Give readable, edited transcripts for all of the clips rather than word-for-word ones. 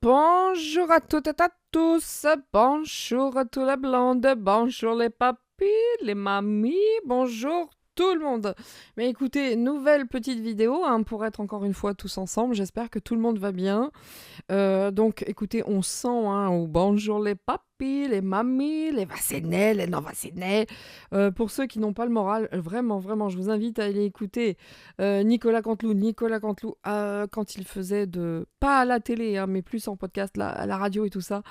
Bonjour à toutes et à tous, bonjour à tous les blondes, bonjour les papis, les mamies, bonjour tout le monde. Mais écoutez, nouvelle petite vidéo pour être encore une fois tous ensemble, j'espère que tout le monde va bien. Donc écoutez, on sent, ou bonjour les papis, les mamies, les vaccinés, les non-vaccinés. Pour ceux qui n'ont pas le moral, vraiment, vraiment, je vous invite à aller écouter Nicolas Canteloup. Nicolas Canteloup, quand il faisait pas à la télé, mais plus en podcast, à la radio et tout ça.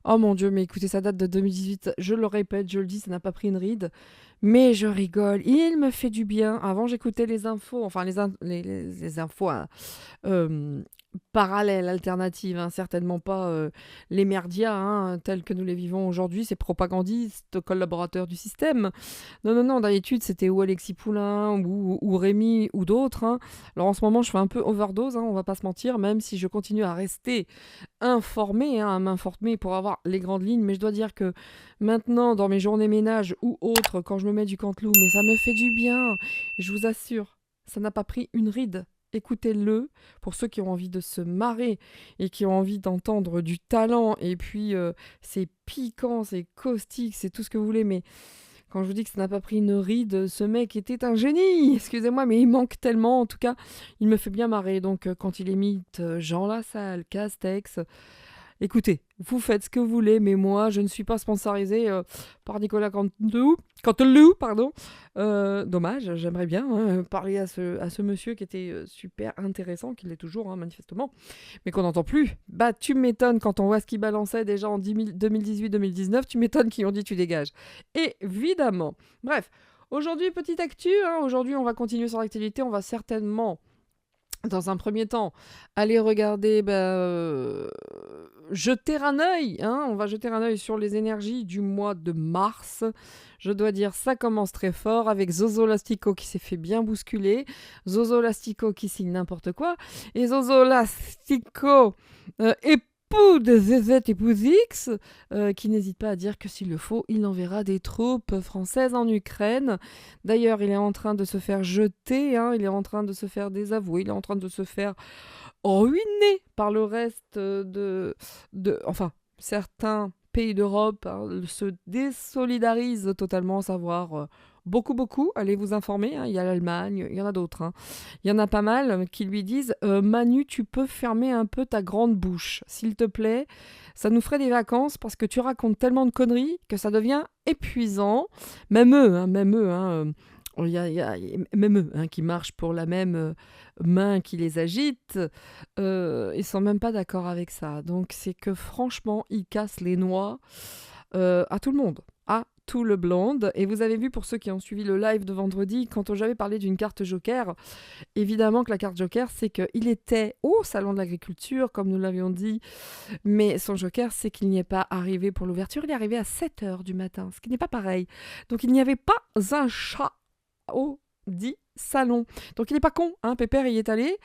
Oh mon Dieu, mais écoutez, ça date de 2018, je le répète, je le dis, ça n'a pas pris une ride. Mais je rigole, il me fait du bien. Avant, j'écoutais les infos, enfin les infos, parallèles, alternatives, certainement pas les merdias tels que nous les vivons aujourd'hui, ces propagandistes, collaborateurs du système. Non, non, non, d'habitude c'était ou Alexis Poulain ou Rémi ou d'autres. Alors en ce moment je fais un peu overdose, on va pas se mentir, même si je continue à rester informée, à m'informer pour avoir les grandes lignes, mais je dois dire que maintenant dans mes journées ménage ou autres, quand je me mets du Canteloup, mais ça me fait du bien, et je vous assure, ça n'a pas pris une ride. Écoutez-le, pour ceux qui ont envie de se marrer et qui ont envie d'entendre du talent, et puis c'est piquant, c'est caustique, c'est tout ce que vous voulez, mais quand je vous dis que ça n'a pas pris une ride, ce mec était un génie, excusez-moi, mais il manque tellement, en tout cas, il me fait bien marrer, donc quand il imite Jean Lassalle, Castex, écoutez, vous faites ce que vous voulez, mais moi, je ne suis pas sponsorisé par Nicolas Canteloup, pardon. Dommage, j'aimerais bien parler à ce monsieur qui était super intéressant, qu'il l'est toujours, manifestement, mais qu'on n'entend plus. Bah, tu m'étonnes quand on voit ce qu'il balançait déjà en 2018-2019, tu m'étonnes qu'ils ont dit tu dégages. Évidemment. Bref, aujourd'hui, petite actu, aujourd'hui on va continuer sur l'actualité, on va certainement dans un premier temps, aller regarder, jeter un œil, on va jeter un œil sur les énergies du mois de mars. Je dois dire, ça commence très fort avec Zozo Lastico qui s'est fait bien bousculer, Zozo Lastico qui signe n'importe quoi, et Zozo Lastico époux de Zezette et Pouzix, qui n'hésite pas à dire que s'il le faut, il enverra des troupes françaises en Ukraine. D'ailleurs, il est en train de se faire jeter, il est en train de se faire désavouer, il est en train de se faire ruiner par le reste enfin, certains pays d'Europe se désolidarisent totalement, à savoir beaucoup, beaucoup. Allez vous informer, il y a l'Allemagne, il y en a d'autres. Il y en a pas mal qui lui disent Manu, tu peux fermer un peu ta grande bouche, s'il te plaît. Ça nous ferait des vacances parce que tu racontes tellement de conneries que ça devient épuisant. Même eux, il y a même eux qui marchent pour la même main qui les agite. Ils sont même pas d'accord avec ça. Donc c'est que franchement, ils cassent les noix à tout le monde. À tout le blonde. Et vous avez vu, pour ceux qui ont suivi le live de vendredi, quand j'avais parlé d'une carte joker, évidemment que la carte joker, c'est qu'il était au salon de l'agriculture, comme nous l'avions dit, mais son joker, c'est qu'il n'y est pas arrivé pour l'ouverture, il est arrivé à 7h du matin, ce qui n'est pas pareil. Donc il n'y avait pas un chat au dit salon. Donc il n'est pas con, Pépère y est allé.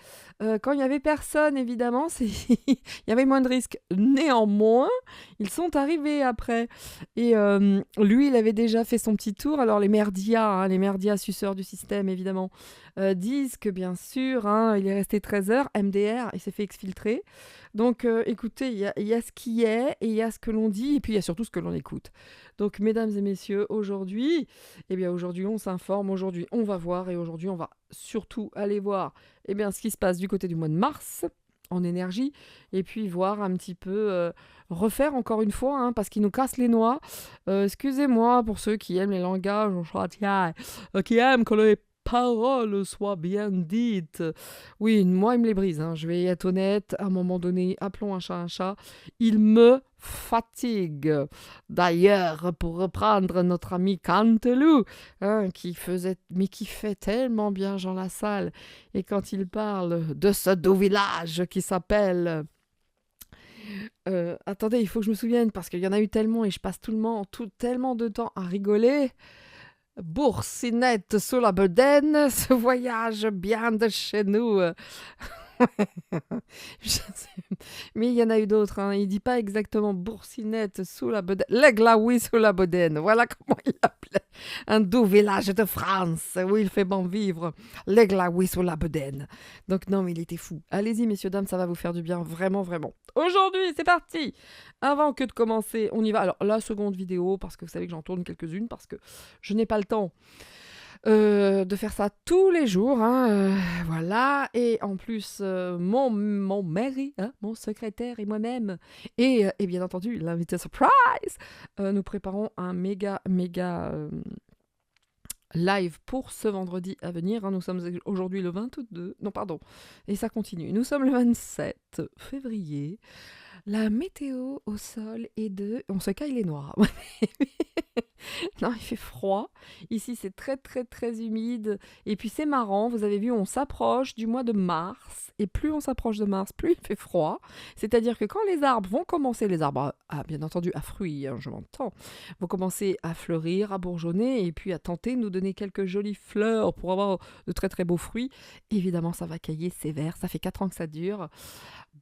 Quand il n'y avait personne, évidemment, il y avait moins de risques. Néanmoins, ils sont arrivés après. Et lui, il avait déjà fait son petit tour. Alors les merdias suceurs du système, évidemment, disent que bien sûr, il est resté 13 heures, MDR, il s'est fait exfiltrer. Donc écoutez, il y a ce qui est, et il y a ce que l'on dit, et puis il y a surtout ce que l'on écoute. Donc mesdames et messieurs, aujourd'hui, on s'informe, aujourd'hui on va voir, et aujourd'hui on va surtout aller voir ce qui se passe du côté du mois de mars en énergie, et puis voir un petit peu, refaire encore une fois, parce qu'il nous casse les noix. Excusez-moi pour ceux qui aiment les langages qui aiment que les paroles soient bien dites. Oui, moi il me les brise, je vais être honnête, à un moment donné, appelons un chat, il me fatigue. D'ailleurs, pour reprendre notre ami Canteloup, qui fait tellement bien Jean Lassalle, et quand il parle de ce doux village qui s'appelle... attendez, il faut que je me souvienne, parce qu'il y en a eu tellement, et je passe tellement de temps à rigoler. Boursinette sous la bedaine, ce voyage bien de chez nous. Je sais Mais il y en a eu d'autres, hein. Il dit pas exactement boursinette sous la bedaine. Les glaouis sous la bedaine. Voilà comment il l'appelait. Un doux village de France où il fait bon vivre. Les glaouis sous la bedaine. Donc non, mais il était fou. Allez-y, messieurs, dames, ça va vous faire du bien. Vraiment, vraiment. Aujourd'hui, c'est parti. Avant que de commencer, on y va. Alors, la seconde vidéo, parce que vous savez que j'en tourne quelques-unes, parce que je n'ai pas le temps de faire ça tous les jours, hein, voilà. Et en plus, mon mari, hein, mon secrétaire et moi-même, et bien entendu l'invité surprise, nous préparons un méga live pour ce vendredi à venir, hein. Nous sommes aujourd'hui le 22, non pardon, et ça continue. Nous sommes le 27 février. La météo au sol est de... On se caille les noix. Non, il fait froid. Ici, c'est très, très, très humide. Et puis, c'est marrant. Vous avez vu, on s'approche du mois de mars. Et plus on s'approche de mars, plus il fait froid. C'est-à-dire que quand les arbres vont commencer, les arbres, bien entendu, à fruits, hein, je m'entends, vont commencer à fleurir, à bourgeonner, et puis à tenter de nous donner quelques jolies fleurs pour avoir de très, très beaux fruits. Évidemment, ça va cailler sévère. Ça fait 4 ans que ça dure.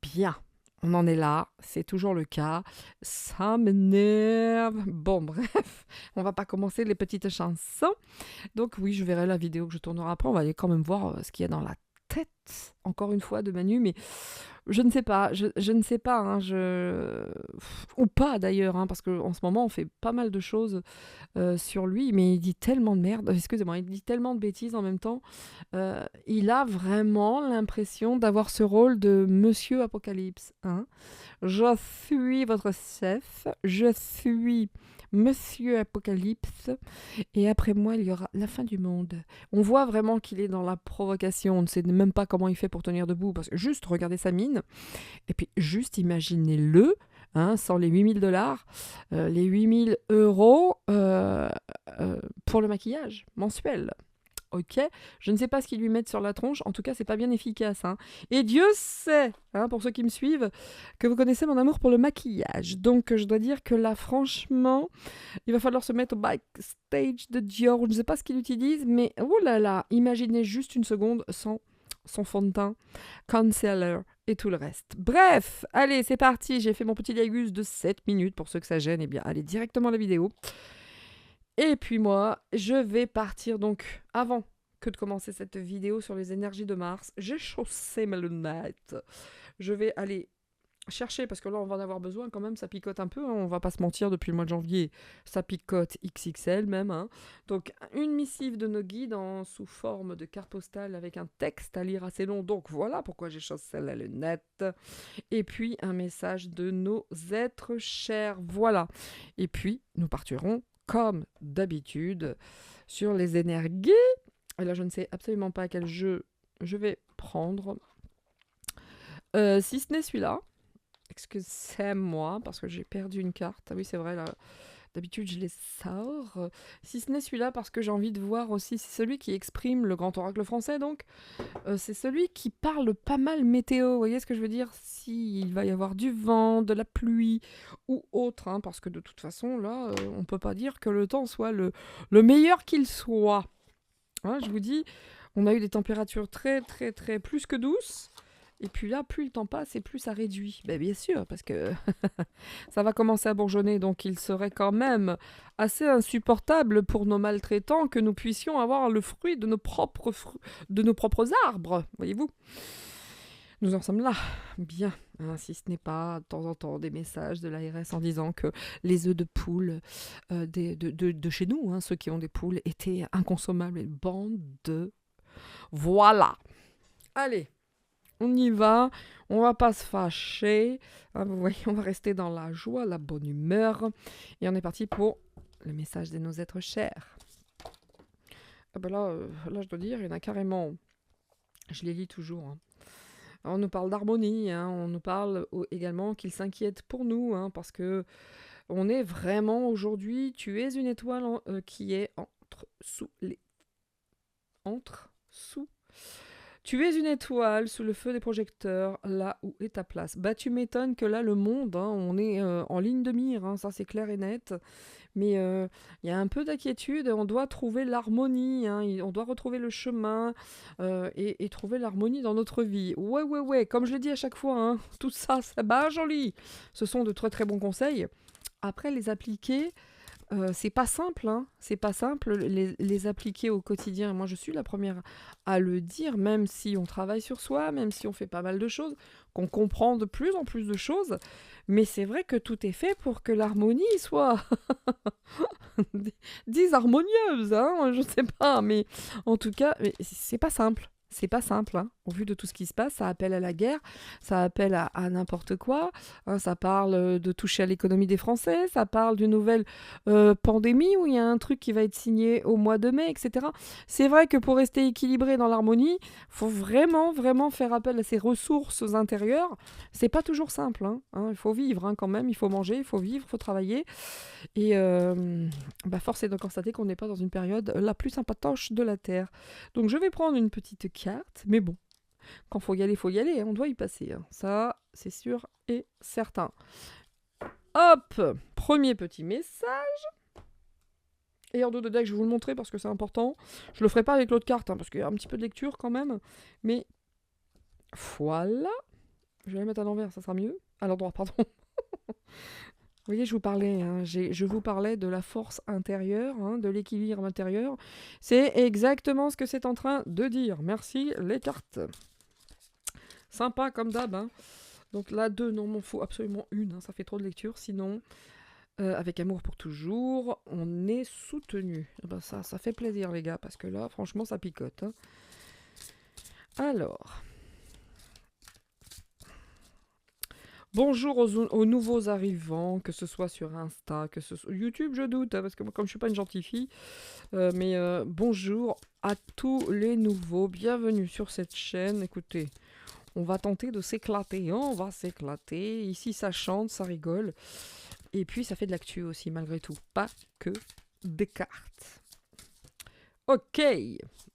Bien. On en est là, c'est toujours le cas. Ça m'énerve. Bon, bref, on va pas commencer les petites chansons. Donc oui, je verrai la vidéo que je tournerai après. On va aller quand même voir ce qu'il y a dans la tête, encore une fois, de Manu. Mais je ne sais pas, je ne sais pas, hein, ou pas d'ailleurs, hein, parce qu'en ce moment, on fait pas mal de choses sur lui, mais il dit tellement de merde, excusez-moi, il dit tellement de bêtises en même temps. Il a vraiment l'impression d'avoir ce rôle de Monsieur Apocalypse, hein. Je suis votre chef, je suis Monsieur Apocalypse, et après moi, il y aura la fin du monde. On voit vraiment qu'il est dans la provocation, on ne sait même pas comment il fait pour tenir debout, parce que juste regardez sa mine, et puis juste imaginez-le, hein, sans les 8 000 $, les 8 000 € pour le maquillage mensuel. Ok, je ne sais pas ce qu'ils lui mettent sur la tronche, en tout cas c'est pas bien efficace, hein. Et Dieu sait, hein, pour ceux qui me suivent, que vous connaissez mon amour pour le maquillage, donc je dois dire que là franchement, il va falloir se mettre au backstage de Dior, je ne sais pas ce qu'il utilise, mais oh là là, imaginez juste une seconde sans son fond de teint, concealer et tout le reste. Bref, allez c'est parti, j'ai fait mon petit lagus de 7 minutes, pour ceux que ça gêne, eh bien allez directement à la vidéo. Et puis moi, je vais partir donc, avant que de commencer cette vidéo sur les énergies de Mars, j'ai chaussé mes lunettes. Je vais aller chercher, parce que là on va en avoir besoin quand même, ça picote un peu, hein, on va pas se mentir, depuis le mois de janvier, ça picote XXL même, hein. Donc une missive de nos guides sous forme de carte postale avec un texte à lire assez long, donc voilà pourquoi j'ai chaussé les lunettes. Et puis un message de nos êtres chers, voilà. Et puis nous partirons comme d'habitude sur les énergies. Et là, je ne sais absolument pas quel jeu je vais prendre. Si ce n'est celui-là. Excusez-moi, parce que j'ai perdu une carte. Ah oui, c'est vrai, là. D'habitude, je les sors. Si ce n'est celui-là, parce que j'ai envie de voir aussi. C'est celui qui exprime le grand oracle français, donc. C'est celui qui parle pas mal météo. Vous voyez ce que je veux dire? S'il va y avoir du vent, de la pluie ou autre, hein, parce que de toute façon, là, on peut pas dire que le temps soit le meilleur qu'il soit. Hein, je vous dis, on a eu des températures très, très, très plus que douces. Et puis là, plus le temps passe et plus ça réduit. Ben, bien sûr, parce que ça va commencer à bourgeonner, donc il serait quand même assez insupportable pour nos maltraitants que nous puissions avoir le fruit de nos propres, arbres, voyez-vous. Nous en sommes là. Bien, hein, si ce n'est pas de temps en temps des messages de l'ARS en disant que les œufs de poule de chez nous, hein, ceux qui ont des poules, étaient inconsommables. Et bande de... Voilà. Allez. On y va, on va pas se fâcher, hein, vous voyez, on va rester dans la joie, la bonne humeur, et on est parti pour le message de nos êtres chers. Ah ben là, je dois dire, il y en a carrément, je les lis toujours, hein. On nous parle d'harmonie, hein, on nous parle également qu'ils s'inquiètent pour nous, hein, parce que on est vraiment aujourd'hui, tu es une étoile qui est sous Tu es une étoile sous le feu des projecteurs, là où est ta place. Bah tu m'étonnes que là, le monde, hein, on est en ligne de mire, hein, ça c'est clair et net. Mais il y a un peu d'inquiétude, on doit trouver l'harmonie, hein, on doit retrouver le chemin et trouver l'harmonie dans notre vie. Ouais, ouais, ouais, comme je l'ai dit à chaque fois, hein, tout ça, ça bah joli. Ce sont de très très bons conseils. Après, les appliquer, c'est pas simple, hein. C'est pas simple, les appliquer au quotidien. Moi, je suis la première à le dire, même si on travaille sur soi, même si on fait pas mal de choses, qu'on comprend de plus en plus de choses. Mais c'est vrai que tout est fait pour que l'harmonie soit disharmonieuse, hein, je sais pas, mais en tout cas, c'est pas simple. C'est pas simple, hein. Au vu de tout ce qui se passe, ça appelle à la guerre, ça appelle à n'importe quoi, hein, ça parle de toucher à l'économie des Français, ça parle d'une nouvelle pandémie où il y a un truc qui va être signé au mois de mai, etc. C'est vrai que pour rester équilibré dans l'harmonie, faut vraiment, vraiment faire appel à ses ressources intérieures. C'est pas toujours simple, hein. Il faut vivre, hein, quand même, il faut manger, il faut vivre, il faut travailler. Et force est de constater qu'on n'est pas dans une période la plus sympatoche de la Terre. Donc je vais prendre une petite carte, mais bon, quand faut y aller, hein, on doit y passer, hein. Ça, c'est sûr et certain. Hop, premier petit message. Et en dos de deck, je vais vous le montrer parce que c'est important. Je le ferai pas avec l'autre carte, hein, parce qu'il y a un petit peu de lecture quand même. Mais voilà. Je vais la mettre à l'envers, ça sera mieux. À l'endroit, pardon. Vous voyez, je vous parlais, hein, je vous parlais de la force intérieure, hein, de l'équilibre intérieur. C'est exactement ce que c'est en train de dire. Merci les cartes. Sympa comme d'hab, hein. Donc là, 2, non, m'en faut absolument une, hein, ça fait trop de lecture. Sinon, avec amour pour toujours, on est soutenu. Ben ça fait plaisir les gars, parce que là, franchement, ça picote, hein. Alors... Bonjour aux nouveaux arrivants, que ce soit sur Insta, que ce soit YouTube, je doute, hein, parce que moi, comme je suis pas une gentille fille, bonjour à tous les nouveaux, bienvenue sur cette chaîne. Écoutez, on va tenter de s'éclater, hein, on va s'éclater. Ici, ça chante, ça rigole, et puis ça fait de l'actu aussi, malgré tout, pas que des cartes. Ok,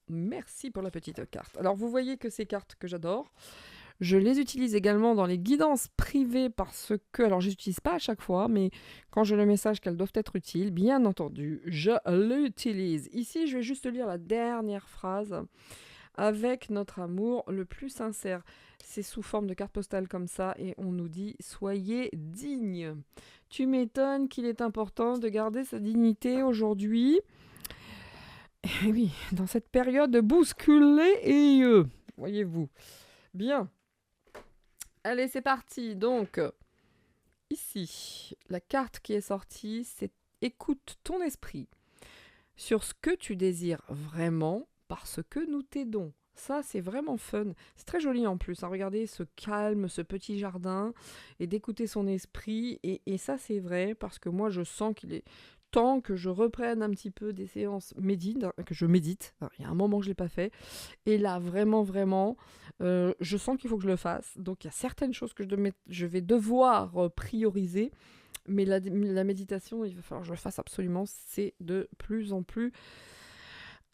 merci pour la petite carte. Alors, vous voyez que ces cartes que j'adore, je les utilise également dans les guidances privées parce que, alors je les utilise pas à chaque fois, mais quand j'ai le message qu'elles doivent être utiles, bien entendu, je l'utilise. Ici, je vais juste lire la dernière phrase. Avec notre amour le plus sincère. C'est sous forme de carte postale comme ça et on nous dit « Soyez digne ». Tu m'étonnes qu'il est important de garder sa dignité aujourd'hui. Et oui, dans cette période bousculée et voyez-vous. Bien. Allez, c'est parti. Donc, ici, la carte qui est sortie, c'est « Écoute ton esprit sur ce que tu désires vraiment parce que nous t'aidons ». Ça, c'est vraiment fun. C'est très joli en plus, hein. Regardez ce calme, ce petit jardin, et d'écouter son esprit. Et ça, c'est vrai, parce que moi, je sens qu'il est temps que je reprenne un petit peu des séances que je médite. Alors, il y a un moment que je ne l'ai pas fait. Et là, vraiment, vraiment, je sens qu'il faut que je le fasse. Donc, il y a certaines choses que je vais devoir prioriser. Mais la méditation, il va falloir que je le fasse absolument. C'est de plus en plus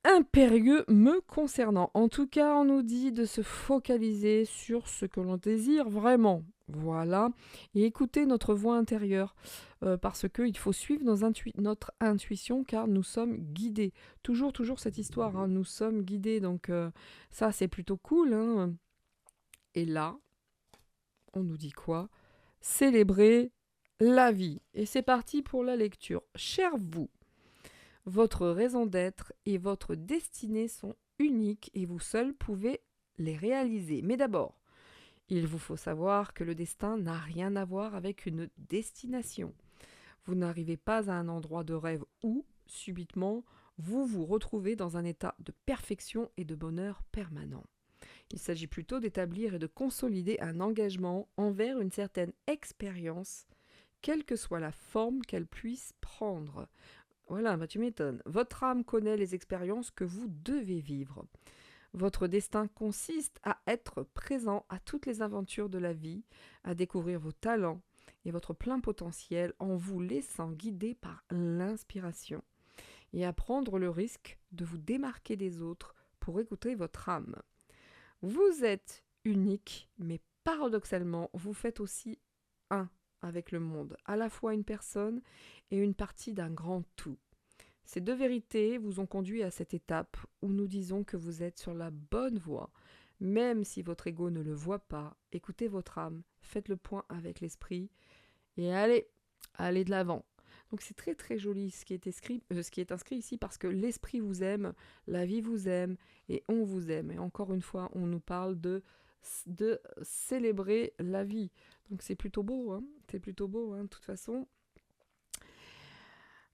impérieux me concernant. En tout cas, on nous dit de se focaliser sur ce que l'on désire vraiment. Voilà. Et écouter notre voix intérieure. Parce qu'il faut suivre notre intuition car nous sommes guidés. Toujours cette histoire, hein, nous sommes guidés. Donc ça, c'est plutôt cool, hein. Et là, on nous dit quoi? Célébrer la vie. Et c'est parti pour la lecture. Cher vous, votre raison d'être et votre destinée sont uniques et vous seul pouvez les réaliser. Mais d'abord, il vous faut savoir que le destin n'a rien à voir avec une destination. Vous n'arrivez pas à un endroit de rêve où, subitement, vous vous retrouvez dans un état de perfection et de bonheur permanent. Il s'agit plutôt d'établir et de consolider un engagement envers une certaine expérience, quelle que soit la forme qu'elle puisse prendre. Voilà, bah tu m'étonnes. Votre âme connaît les expériences que vous devez vivre. Votre destin consiste à être présent à toutes les aventures de la vie, à découvrir vos talents et votre plein potentiel en vous laissant guider par l'inspiration et à prendre le risque de vous démarquer des autres pour écouter votre âme. Vous êtes unique, mais paradoxalement, vous faites aussi un avec le monde, à la fois une personne et une partie d'un grand tout. Ces deux vérités vous ont conduit à cette étape où nous disons que vous êtes sur la bonne voie. Même si votre ego ne le voit pas, écoutez votre âme, faites le point avec l'esprit et allez de l'avant. Donc c'est très très joli ce qui est inscrit ici parce que l'esprit vous aime, la vie vous aime et on vous aime. Et encore une fois, on nous parle de célébrer la vie. Donc c'est plutôt beau, hein. C'est plutôt beau, hein, de toute façon.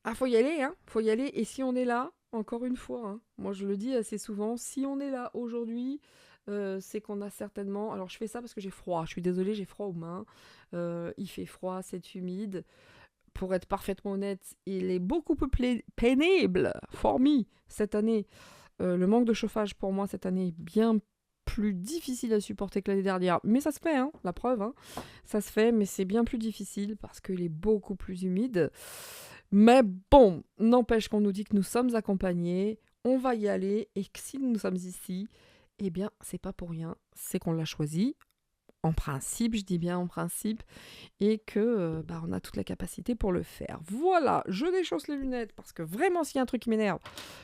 Ah, faut y aller, hein. Faut y aller. Et si on est là, encore une fois, hein, moi je le dis assez souvent, si on est là aujourd'hui, c'est qu'on a certainement... Alors je fais ça parce que j'ai froid. Je suis désolée, j'ai froid aux mains. Il fait froid, c'est humide. Pour être parfaitement honnête, il est beaucoup plus pénible, for me, cette année. Le manque de chauffage pour moi cette année est bien plus difficile à supporter que l'année dernière. Mais ça se fait, hein, la preuve. Hein. Ça se fait, mais c'est bien plus difficile parce qu'il est beaucoup plus humide. Mais bon, n'empêche qu'on nous dit que nous sommes accompagnés, on va y aller, et que si nous sommes ici, eh bien, c'est pas pour rien, c'est qu'on l'a choisi, en principe, je dis bien en principe, et que on a toute la capacité pour le faire. Voilà, je déchausse les lunettes, parce que vraiment, s'il y a un truc qui m'énerve,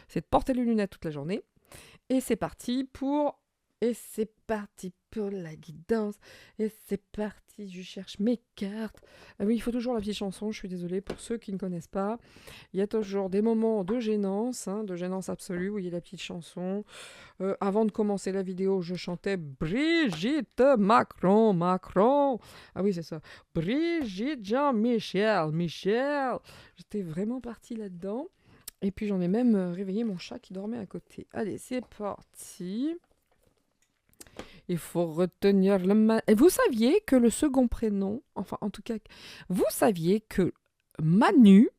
c'est de porter les lunettes toute la journée. Et c'est parti pour... Et c'est parti pour la guidance. Et c'est parti, je cherche mes cartes. Ah oui, il faut toujours la petite chanson, je suis désolée pour ceux qui ne connaissent pas. Il y a toujours des moments de gênance, hein, de gênance absolue, où il y a la petite chanson. Avant de commencer la vidéo, je chantais Brigitte Macron, Macron. Ah oui, c'est ça. Brigitte Jean-Michel, Michel. J'étais vraiment partie là-dedans. Et puis j'en ai même réveillé mon chat qui dormait à côté. Allez, c'est parti. Il faut retenir le... Et vous saviez que le second prénom, enfin en tout cas, vous saviez que Manu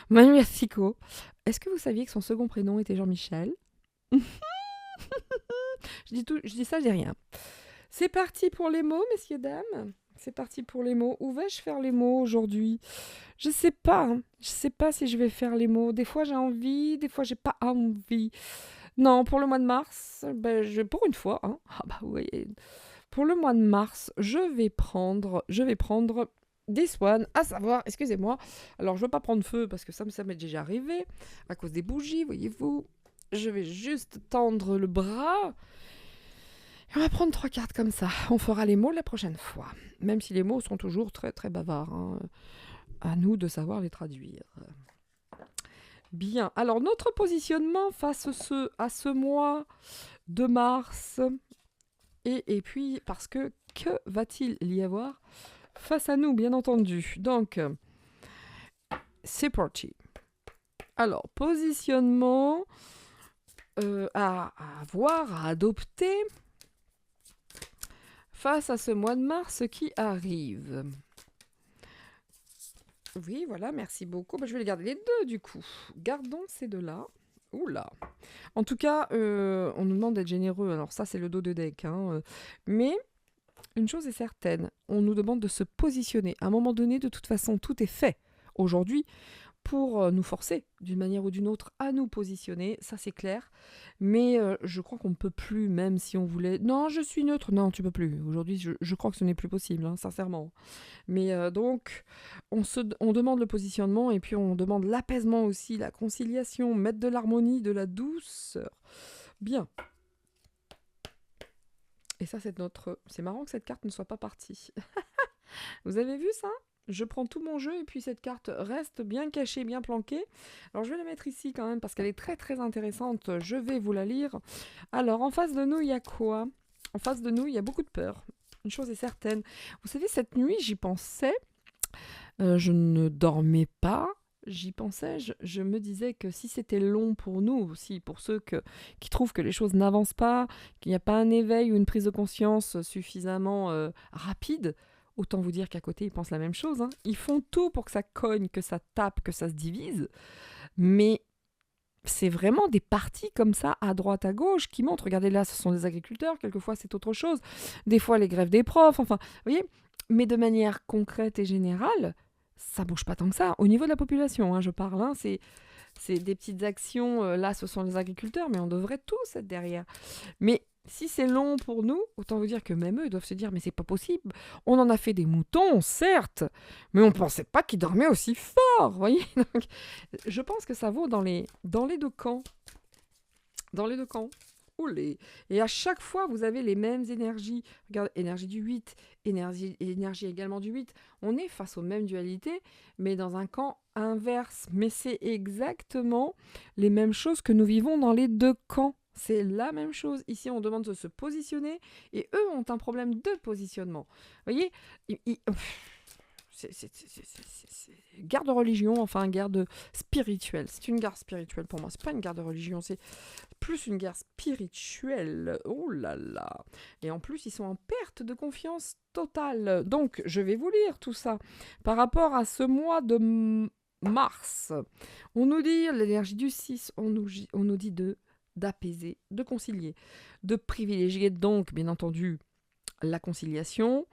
Yassiko, est-ce que vous saviez que son second prénom était Jean-Michel? Je dis ça, je dis rien. C'est parti pour les mots, messieurs, dames. C'est parti pour les mots. Où vais-je faire les mots aujourd'hui? Je sais pas. Hein. Je sais pas si je vais faire les mots. Des fois j'ai envie, des fois j'ai pas envie. Non, pour le mois de mars, pour une fois, hein. Ah bah oui. Pour le mois de mars, je vais prendre this one, à savoir, excusez-moi, alors je ne veux pas prendre feu parce que ça m'est déjà arrivé à cause des bougies, voyez-vous. Je vais juste tendre le bras. Et on va prendre 3 cartes comme ça. On fera les mots la prochaine fois. Même si les mots sont toujours très très bavards. Hein. À nous de savoir les traduire. Bien. Alors notre positionnement face à ce mois de mars. Et puis parce que va-t-il y avoir face à nous, bien entendu. Donc, c'est parti. Alors, positionnement à avoir, à adopter face à ce mois de mars qui arrive. Oui, voilà, merci beaucoup. Je vais les garder les deux, du coup. Gardons ces deux-là. Oula. En tout cas, on nous demande d'être généreux. Alors ça, c'est le dos de deck. Hein. Mais... une chose est certaine, on nous demande de se positionner. À un moment donné, de toute façon, tout est fait aujourd'hui pour nous forcer, d'une manière ou d'une autre, à nous positionner. Ça, c'est clair. Mais je crois qu'on ne peut plus, même si on voulait... Non, je suis neutre. Non, tu peux plus. Aujourd'hui, je crois que ce n'est plus possible, hein, sincèrement. Mais donc, on demande le positionnement et puis on demande l'apaisement aussi, la conciliation, mettre de l'harmonie, de la douceur. Bien. Et ça, c'est marrant que cette carte ne soit pas partie. Vous avez vu ça? Je prends tout mon jeu et puis cette carte reste bien cachée, bien planquée. Alors je vais la mettre ici quand même parce qu'elle est très très intéressante. Je vais vous la lire. Alors en face de nous, il y a quoi? En face de nous, il y a beaucoup de peur. Une chose est certaine. Vous savez, cette nuit, j'y pensais. Je ne dormais pas. J'y pensais, je me disais que si c'était long pour nous aussi, pour ceux qui trouvent que les choses n'avancent pas, qu'il n'y a pas un éveil ou une prise de conscience suffisamment rapide, autant vous dire qu'à côté, ils pensent la même chose. Hein. Ils font tout pour que ça cogne, que ça tape, que ça se divise. Mais c'est vraiment des partis comme ça, à droite, à gauche, qui montrent. Regardez là, ce sont des agriculteurs, quelquefois c'est autre chose. Des fois, les grèves des profs, enfin, vous voyez. Mais de manière concrète et générale, ça bouge pas tant que ça. Au niveau de la population, hein, je parle, hein, c'est des petites actions. Là, ce sont les agriculteurs, mais on devrait tous être derrière. Mais Si c'est long pour nous, autant vous dire que même eux doivent se dire mais c'est pas possible. On en a fait des moutons, certes, mais on pensait pas qu'ils dormaient aussi fort, vous voyez. Donc, je pense que ça vaut dans les deux camps. Dans les deux camps. Oulé. Et à chaque fois, vous avez les mêmes énergies. Regarde, énergie du 8, énergie également du 8. On est face aux mêmes dualités, mais dans un camp inverse. Mais c'est exactement les mêmes choses que nous vivons dans les deux camps. C'est la même chose. Ici, on demande de se positionner et eux ont un problème de positionnement. Vous voyez, guerre de religion, enfin guerre de spirituelle. C'est une guerre spirituelle pour moi. C'est pas une guerre de religion, c'est plus une guerre spirituelle. Oh là là. Et en plus, ils sont en perte de confiance totale. Donc, je vais vous lire tout ça. Par rapport à ce mois de mars, on nous dit l'énergie du 6, on nous dit d'apaiser, de concilier, de privilégier donc, bien entendu, la conciliation,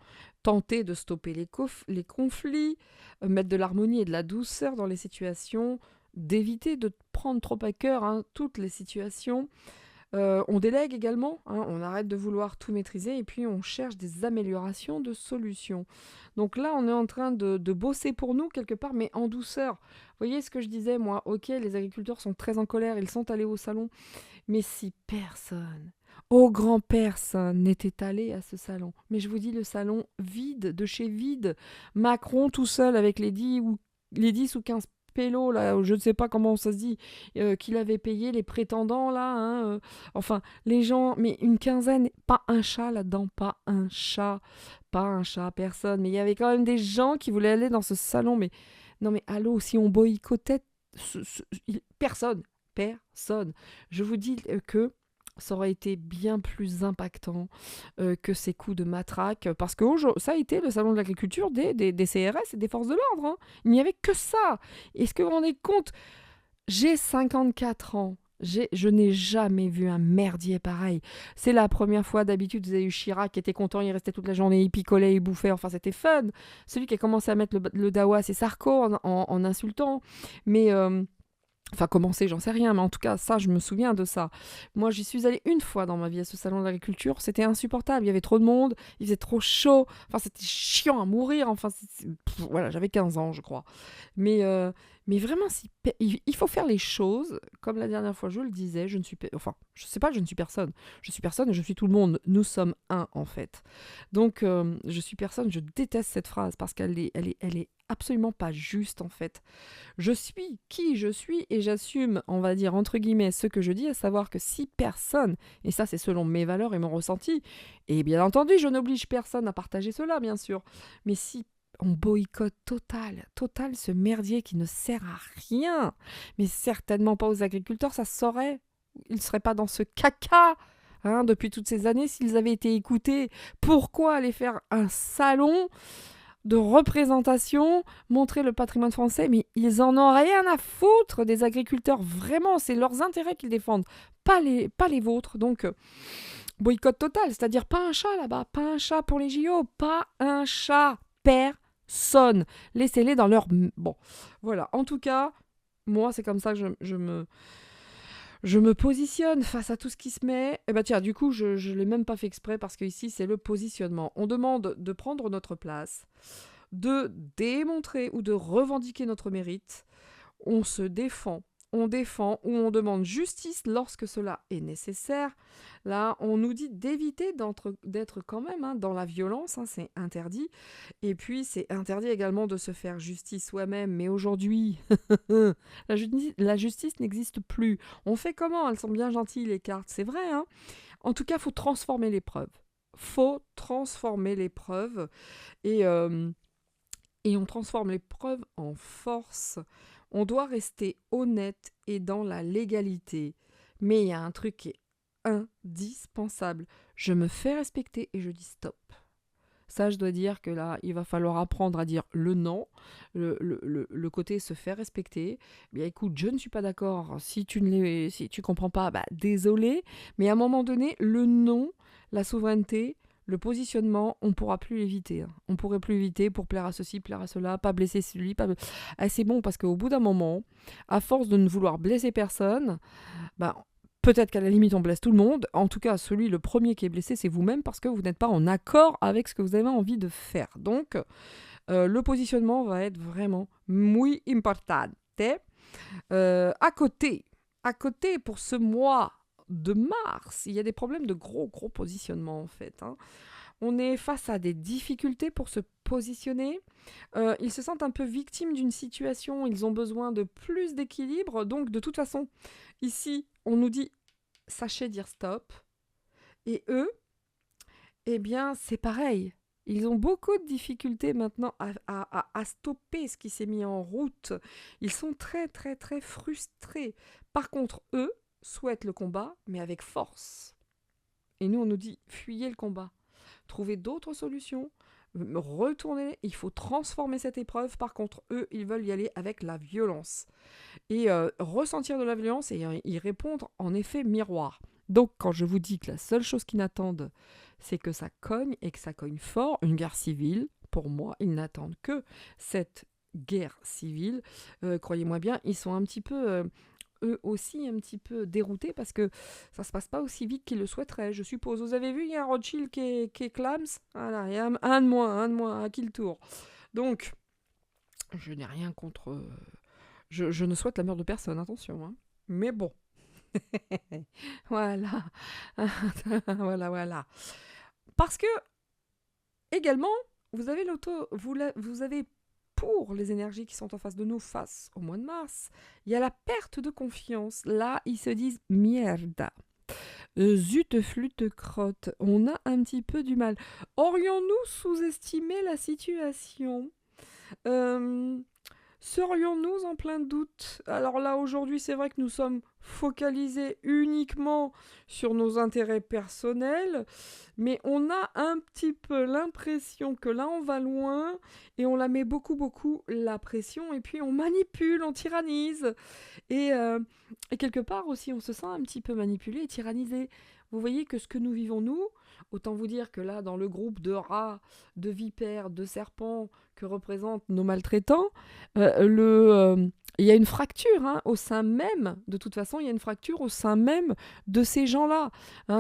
tenter de stopper les conflits, mettre de l'harmonie et de la douceur dans les situations, d'éviter de prendre trop à cœur toutes les situations. On délègue également, on arrête de vouloir tout maîtriser et puis on cherche des améliorations de solutions. Donc là, on est en train de bosser pour nous quelque part, mais en douceur. Vous voyez ce que je disais, moi, ok, les agriculteurs sont très en colère, ils sont allés au salon, mais si personne, oh grand personne, n'était allé à ce salon. Mais je vous dis, le salon vide, de chez vide, Macron tout seul avec les 10 ou 15 pélos, là, je ne sais pas comment ça se dit, qu'il avait payé, les prétendants, là, enfin, les gens, mais une quinzaine, pas un chat là-dedans, pas un chat, personne. Mais il y avait quand même des gens qui voulaient aller dans ce salon, mais non mais allô, si on boycottait, personne. Je vous dis que ça aurait été bien plus impactant que ces coups de matraque, parce que ça a été le salon de l'agriculture des CRS et des forces de l'ordre. Il n'y avait que ça. Est-ce que vous vous rendez compte? J'ai 54 ans. Je n'ai jamais vu un merdier pareil. C'est la première fois. D'habitude, vous avez eu Chirac qui était content, il restait toute la journée, il picolait, il bouffait, enfin c'était fun. Celui qui a commencé à mettre le dawa, c'est Sarko en insultant. Mais... Enfin, commencer, j'en sais rien, mais en tout cas, ça, je me souviens de ça. Moi, j'y suis allée une fois dans ma vie à ce salon de l'agriculture. C'était insupportable. Il y avait trop de monde, il faisait trop chaud. Enfin, c'était chiant à mourir. Enfin, voilà, j'avais 15 ans, je crois. Mais vraiment, il faut faire les choses. Comme la dernière fois, je le disais, je sais pas que je ne suis personne. Je suis personne et je suis tout le monde. Nous sommes un, en fait. Donc, je suis personne. Je déteste cette phrase parce qu'elle est absolument pas juste, en fait. Je suis qui je suis et j'assume, on va dire, entre guillemets, ce que je dis, à savoir que si personne, et ça c'est selon mes valeurs et mon ressenti, et bien entendu, je n'oblige personne à partager cela, bien sûr, mais si on boycotte total ce merdier qui ne sert à rien, mais certainement pas aux agriculteurs, ça se saurait, ils ne seraient pas dans ce caca. Depuis toutes ces années, s'ils avaient été écoutés, pourquoi aller faire un salon de représentation, montrer le patrimoine français, mais ils en ont rien à foutre des agriculteurs, vraiment, c'est leurs intérêts qu'ils défendent, pas les vôtres, donc boycott total, c'est-à-dire pas un chat là-bas, pas un chat pour les JO, pas un chat, personne, laissez-les dans leur... Bon, voilà, en tout cas, moi c'est comme ça que je me positionne face à tout ce qui se met. Et bah tiens, du coup, je ne l'ai même pas fait exprès parce que ici, c'est le positionnement. On demande de prendre notre place, de démontrer ou de revendiquer notre mérite. On se défend. On défend ou on demande justice lorsque cela est nécessaire. Là, on nous dit d'éviter d'être quand même dans la violence, c'est interdit. Et puis, c'est interdit également de se faire justice soi-même. Mais aujourd'hui, la justice n'existe plus. On fait comment? Elles sont bien gentilles, les cartes, c'est vrai. En tout cas, il faut transformer l'épreuve. Et on transforme l'épreuve en force. On doit rester honnête et dans la légalité. Mais il y a un truc qui est indispensable. Je me fais respecter et je dis stop. Ça, je dois dire que là, il va falloir apprendre à dire le non, le côté se faire respecter. Bien écoute, je ne suis pas d'accord. Si tu comprends pas, désolé. Mais à un moment donné, le non, la souveraineté, le positionnement, on ne pourra plus l'éviter. On ne pourrait plus l'éviter pour plaire à ceci, plaire à cela, pas blesser celui. C'est bon parce qu'au bout d'un moment, à force de ne vouloir blesser personne, Peut-être qu'à la limite, on blesse tout le monde. En tout cas, le premier qui est blessé, c'est vous-même parce que vous n'êtes pas en accord avec ce que vous avez envie de faire. Donc, le positionnement va être vraiment muy importante. À côté, pour ce mois de mars, il y a des problèmes de gros positionnement en fait. On est face à des difficultés pour se positionner. Ils se sentent un peu victimes d'une situation. Ils ont besoin de plus d'équilibre. Donc, de toute façon, ici, on nous dit sachez dire stop. Et eux, eh bien, c'est pareil. Ils ont beaucoup de difficultés maintenant à stopper ce qui s'est mis en route. Ils sont très, très, très frustrés. Par contre, eux souhaitent le combat, mais avec force. Et nous, on nous dit fuyez le combat. Trouvez d'autres solutions. Retournez. Il faut transformer cette épreuve. Par contre, eux, ils veulent y aller avec la violence. Et ressentir de la violence et y répondre en effet miroir. Donc, quand je vous dis que la seule chose qu'ils n'attendent, c'est que ça cogne et que ça cogne fort, une guerre civile, pour moi, ils n'attendent que cette guerre civile. Croyez-moi bien, ils sont un petit peu, eux aussi, un petit peu déroutés parce que ça se passe pas aussi vite qu'ils le souhaiteraient, je suppose. Vous avez vu, il y a un Rothschild qui est clams. Voilà, il y a un de moins, à qui le tour. Donc, je n'ai rien contre... Je ne souhaite la mort de personne, attention. Mais bon. Voilà. Voilà. Parce que, également, vous avez pour les énergies qui sont en face de nous, face au mois de mars, il y a la perte de confiance. Là, ils se disent « mierda ». Zut, flûte, crotte. On a un petit peu du mal. Aurions-nous sous-estimé la situation ? Serions-nous en plein doute ? Alors là, aujourd'hui, c'est vrai que nous sommes focalisés uniquement sur nos intérêts personnels, mais on a un petit peu l'impression que là, on va loin et on la met beaucoup la pression et puis on manipule, on tyrannise. Et quelque part aussi, on se sent un petit peu manipulé et tyrannisé. Vous voyez que ce que nous vivons, nous, autant vous dire que là, dans le groupe de rats, de vipères, de serpents que représentent nos maltraitants, il y a une fracture au sein même, de toute façon, il y a une fracture au sein même de ces gens-là.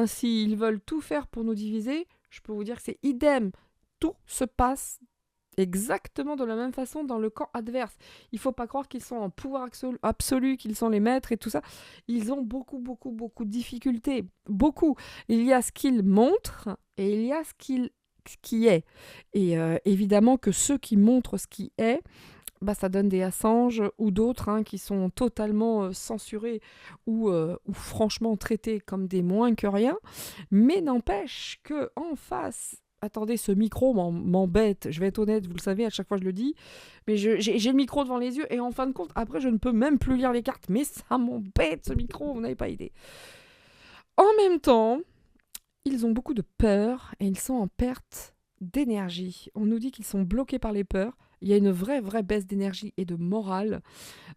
S'ils veulent tout faire pour nous diviser, je peux vous dire que c'est idem. Tout se passe exactement de la même façon dans le camp adverse. Il ne faut pas croire qu'ils sont en pouvoir absolu, qu'ils sont les maîtres et tout ça. Ils ont beaucoup de difficultés. Beaucoup. Il y a ce qu'ils montrent et il y a ce qui est. Et évidemment que ceux qui montrent ce qui est, ça donne des Assange ou d'autres qui sont totalement censurés ou franchement traités comme des moins que rien. Mais n'empêche qu'en face... Attendez, ce micro m'embête. Je vais être honnête, vous le savez, à chaque fois je le dis. Mais j'ai le micro devant les yeux et en fin de compte, après, je ne peux même plus lire les cartes. Mais ça m'embête, ce micro, vous n'avez pas idée. En même temps, ils ont beaucoup de peur et ils sont en perte d'énergie. On nous dit qu'ils sont bloqués par les peurs. Il y a une vraie baisse d'énergie et de morale.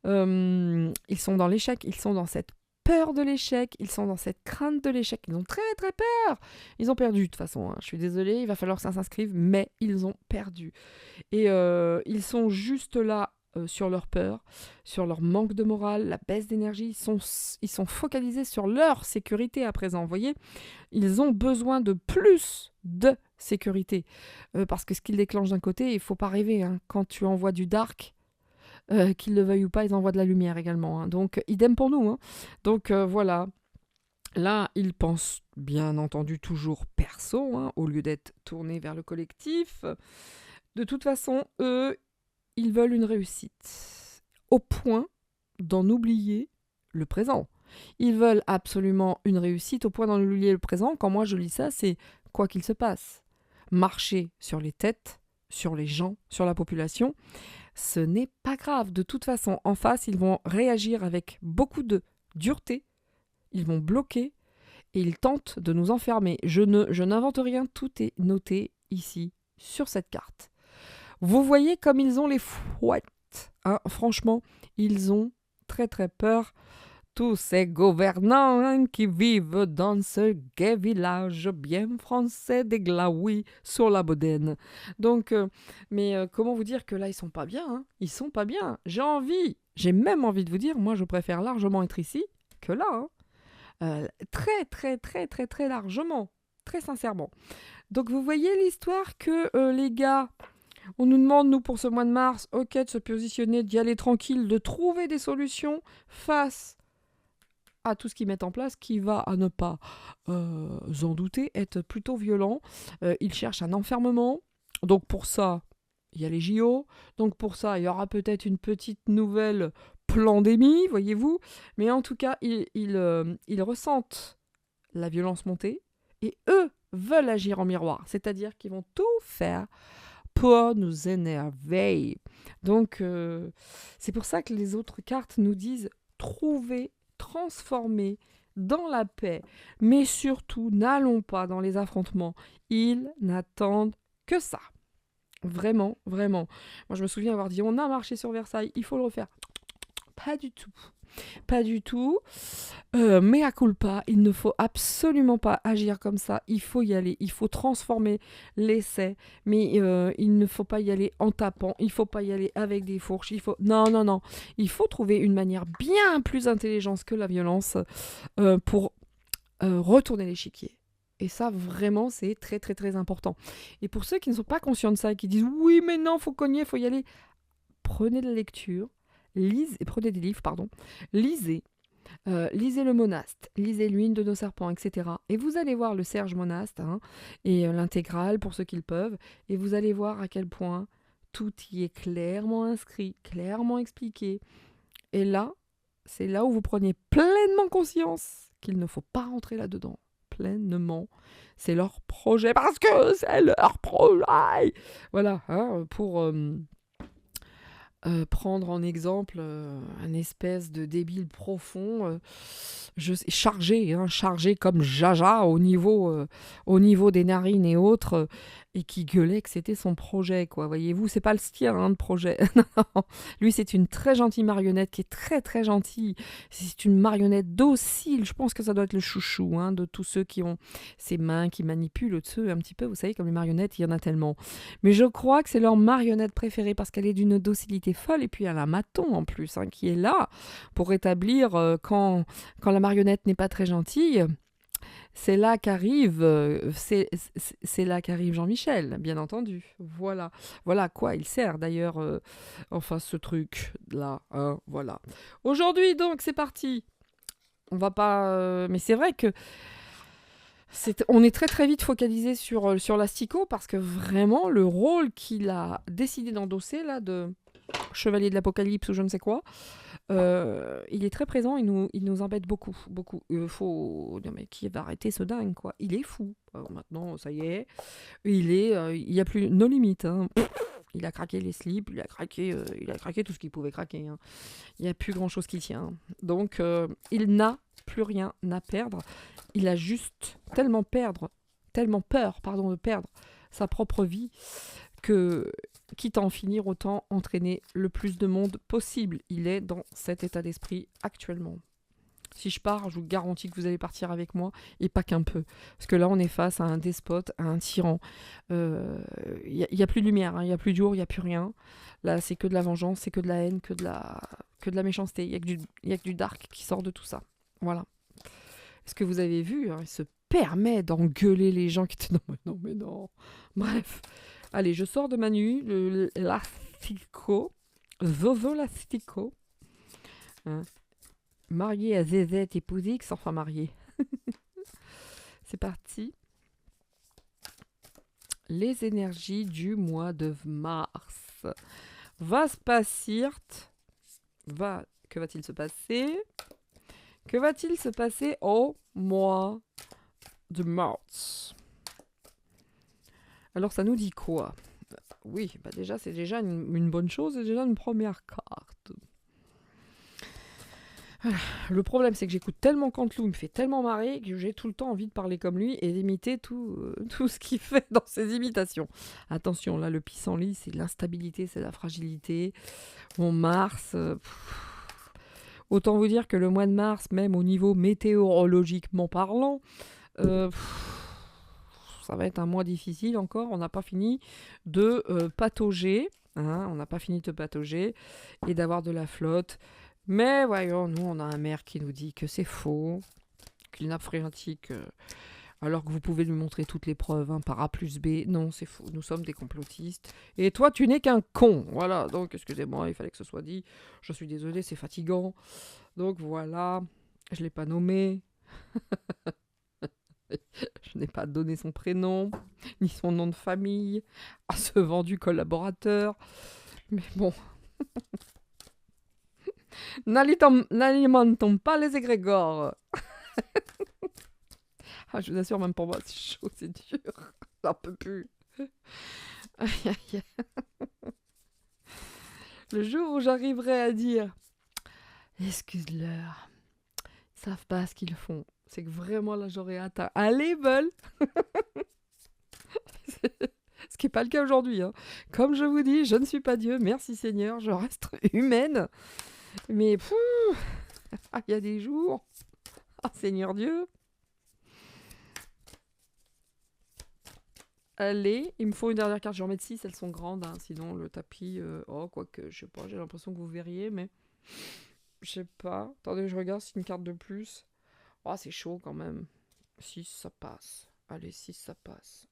Ils sont dans l'échec, ils sont dans cette peur de l'échec, ils sont dans cette crainte de l'échec, ils ont très peur. Ils ont perdu de toute façon, je suis désolée, il va falloir que ça s'inscrive, mais ils ont perdu. Et ils sont juste là sur leur peur, sur leur manque de morale, la baisse d'énergie, ils sont focalisés sur leur sécurité à présent, vous voyez. Ils ont besoin de plus de sécurité, parce que ce qu'ils déclenchent d'un côté, il ne faut pas rêver, quand tu envoies du dark, qu'ils le veuillent ou pas, ils envoient de la lumière également. Donc, idem pour nous. Donc, voilà. Là, ils pensent, bien entendu, toujours perso, au lieu d'être tournés vers le collectif. De toute façon, eux, ils veulent une réussite. Au point d'en oublier le présent. Ils veulent absolument une réussite au point d'en oublier le présent. Quand moi, je lis ça, c'est quoi qu'il se passe. Marcher sur les têtes, sur les gens, sur la population, ce n'est pas grave. De toute façon, en face, ils vont réagir avec beaucoup de dureté. Ils vont bloquer et ils tentent de nous enfermer. Je n'invente rien, tout est noté ici, sur cette carte. Vous voyez comme ils ont les fouettes. Franchement, ils ont très peur. Tous ces gouvernants qui vivent dans ce gai village bien français des Glaouis sur la Bodaine. Donc, comment vous dire que là, ils sont pas bien. Ils sont pas bien. J'ai même envie de vous dire, moi, je préfère largement être ici que là. très, très, très, très, très largement, très sincèrement. Donc vous voyez l'histoire que les gars, on nous demande, nous, pour ce mois de mars, ok, de se positionner, d'y aller tranquille, de trouver des solutions face à tout ce qu'ils mettent en place, qui va, à ne pas en douter, être plutôt violent. Ils cherchent un enfermement. Donc pour ça, il y a les JO. Donc pour ça, il y aura peut-être une petite nouvelle pandémie, voyez-vous. Mais en tout cas, ils ressentent la violence monter. Et eux veulent agir en miroir. C'est-à-dire qu'ils vont tout faire pour nous énerver. Donc, c'est pour ça que les autres cartes nous disent trouver, transformer dans la paix. Mais surtout, n'allons pas dans les affrontements. Ils n'attendent que ça. Vraiment, vraiment. Moi, je me souviens avoir dit on a marché sur Versailles, il faut le refaire. Pas du tout. Pas du tout. Mea culpa, il ne faut absolument pas agir comme ça. Il faut y aller, il faut transformer l'essai, mais il ne faut pas y aller en tapant, il ne faut pas y aller avec des fourches. Non, non, non. Il faut trouver une manière bien plus intelligente que la violence pour retourner l'échiquier. Et ça, vraiment, c'est très, très, très important. Et pour ceux qui ne sont pas conscients de ça et qui disent oui, mais non, faut cogner, faut y aller, prenez de la lecture. Prenez des livres, pardon, lisez, lisez le Monaste, lisez l'Huile de nos serpents, etc. Et vous allez voir le Serge Monaste, hein, et l'intégrale pour ceux qui le peuvent, et vous allez voir à quel point tout y est clairement inscrit, clairement expliqué. Et là, c'est là où vous preniez pleinement conscience qu'il ne faut pas rentrer là-dedans, pleinement. C'est leur projet, parce que c'est leur projet. Voilà, hein, pour... prendre en exemple un espèce de débile profond, chargé comme Jaja au niveau des narines et autres, et qui gueulait que c'était son projet, quoi. Voyez-vous, c'est pas le sien, hein, de projet. Non. Lui, c'est une très gentille marionnette qui est très très gentille. C'est une marionnette docile. Je pense que ça doit être le chouchou, hein, de tous ceux qui ont ces mains qui manipulent au-dessus un petit peu. Vous savez, comme les marionnettes, il y en a tellement. Mais je crois que c'est leur marionnette préférée parce qu'elle est d'une docilité folle. Et puis elle a Maton en plus, hein, qui est là pour établir quand la marionnette n'est pas très gentille. C'est là qu'arrive Jean-Michel, bien entendu. Voilà à quoi il sert d'ailleurs, enfin ce truc là, hein, voilà. Aujourd'hui donc c'est parti. On va pas, mais c'est vrai que on est très très vite focalisé sur l'asticot parce que vraiment le rôle qu'il a décidé d'endosser là de chevalier de l'Apocalypse ou je ne sais quoi, il est très présent, il nous embête beaucoup, beaucoup. Faut... Non mais qui va arrêter ce dingue, quoi. Il est fou. Alors maintenant, ça y est, il y a plus nos limites, hein. Il a craqué les slips, il a craqué tout ce qu'il pouvait craquer, hein. Il n'y a plus grand-chose qui tient. Donc, il n'a plus rien à perdre. Il a juste tellement peur, de perdre sa propre vie que, quitte à en finir, autant entraîner le plus de monde possible. Il est dans cet état d'esprit actuellement. Si je pars, je vous garantis que vous allez partir avec moi, et pas qu'un peu. Parce que là, on est face à un despote, à un tyran. Il n'y a plus de lumière, hein, il n'y a plus de jour, il n'y a plus rien. Là, c'est que de la vengeance, c'est que de la haine, que de la méchanceté. Il n'y a que du dark qui sort de tout ça. Voilà. Est-ce que vous avez vu, hein, il se permet d'engueuler les gens qui étaient... Non, mais non. Bref. Allez, je sors de ma nuit, l'astico, Zozo l'astico, hein, marié à Zézette et Pouzix, enfin marié. C'est parti. Les énergies du mois de mars. Que va-t-il se passer? Que va-t-il se passer au mois de mars? Alors ça nous dit quoi? Oui, bah déjà c'est déjà une bonne chose, c'est déjà une première carte. Le problème c'est que j'écoute tellement Canteloup, il me fait tellement marrer que j'ai tout le temps envie de parler comme lui et d'imiter tout ce qu'il fait dans ses imitations. Attention, là le pissenlit c'est l'instabilité, c'est la fragilité. Bon, Mars... autant vous dire que le mois de mars, même au niveau météorologiquement parlant, ça va être un mois difficile encore. On n'a pas fini de patauger. Hein, on n'a pas fini de patauger et d'avoir de la flotte. Mais voyons, nous, on a un maire qui nous dit que c'est faux. qu'une nappe phréatique, alors que vous pouvez lui montrer toutes les preuves, hein, par A plus B. Non, c'est faux, nous sommes des complotistes. Et toi, tu n'es qu'un con. Voilà, donc excusez-moi, il fallait que ce soit dit. Je suis désolée, c'est fatigant. Donc voilà, je ne l'ai pas nommé. Je n'ai pas donné son prénom, ni son nom de famille à ce vendu collaborateur. Mais bon, n'alimentons pas les égrégores. Ah, je vous assure, même pour moi, c'est chaud, c'est dur. J'en peux plus. Aïe, aïe, aïe. Le jour où j'arriverai à dire excuse-leur, ils savent pas ce qu'ils font. C'est que vraiment là, j'aurais atteint un level. Ce qui n'est pas le cas aujourd'hui, hein. Comme je vous dis, je ne suis pas Dieu, merci Seigneur, je reste humaine. Mais il y a des jours, ah Seigneur Dieu. Allez, il me faut une dernière carte, je vais en mettre 6, elles sont grandes, hein, sinon le tapis, quoique, je sais pas, j'ai l'impression que vous verriez, mais je sais pas. Attendez, je regarde si une carte de plus. Oh, c'est chaud quand même. 6, ça passe. Allez, 6, ça passe.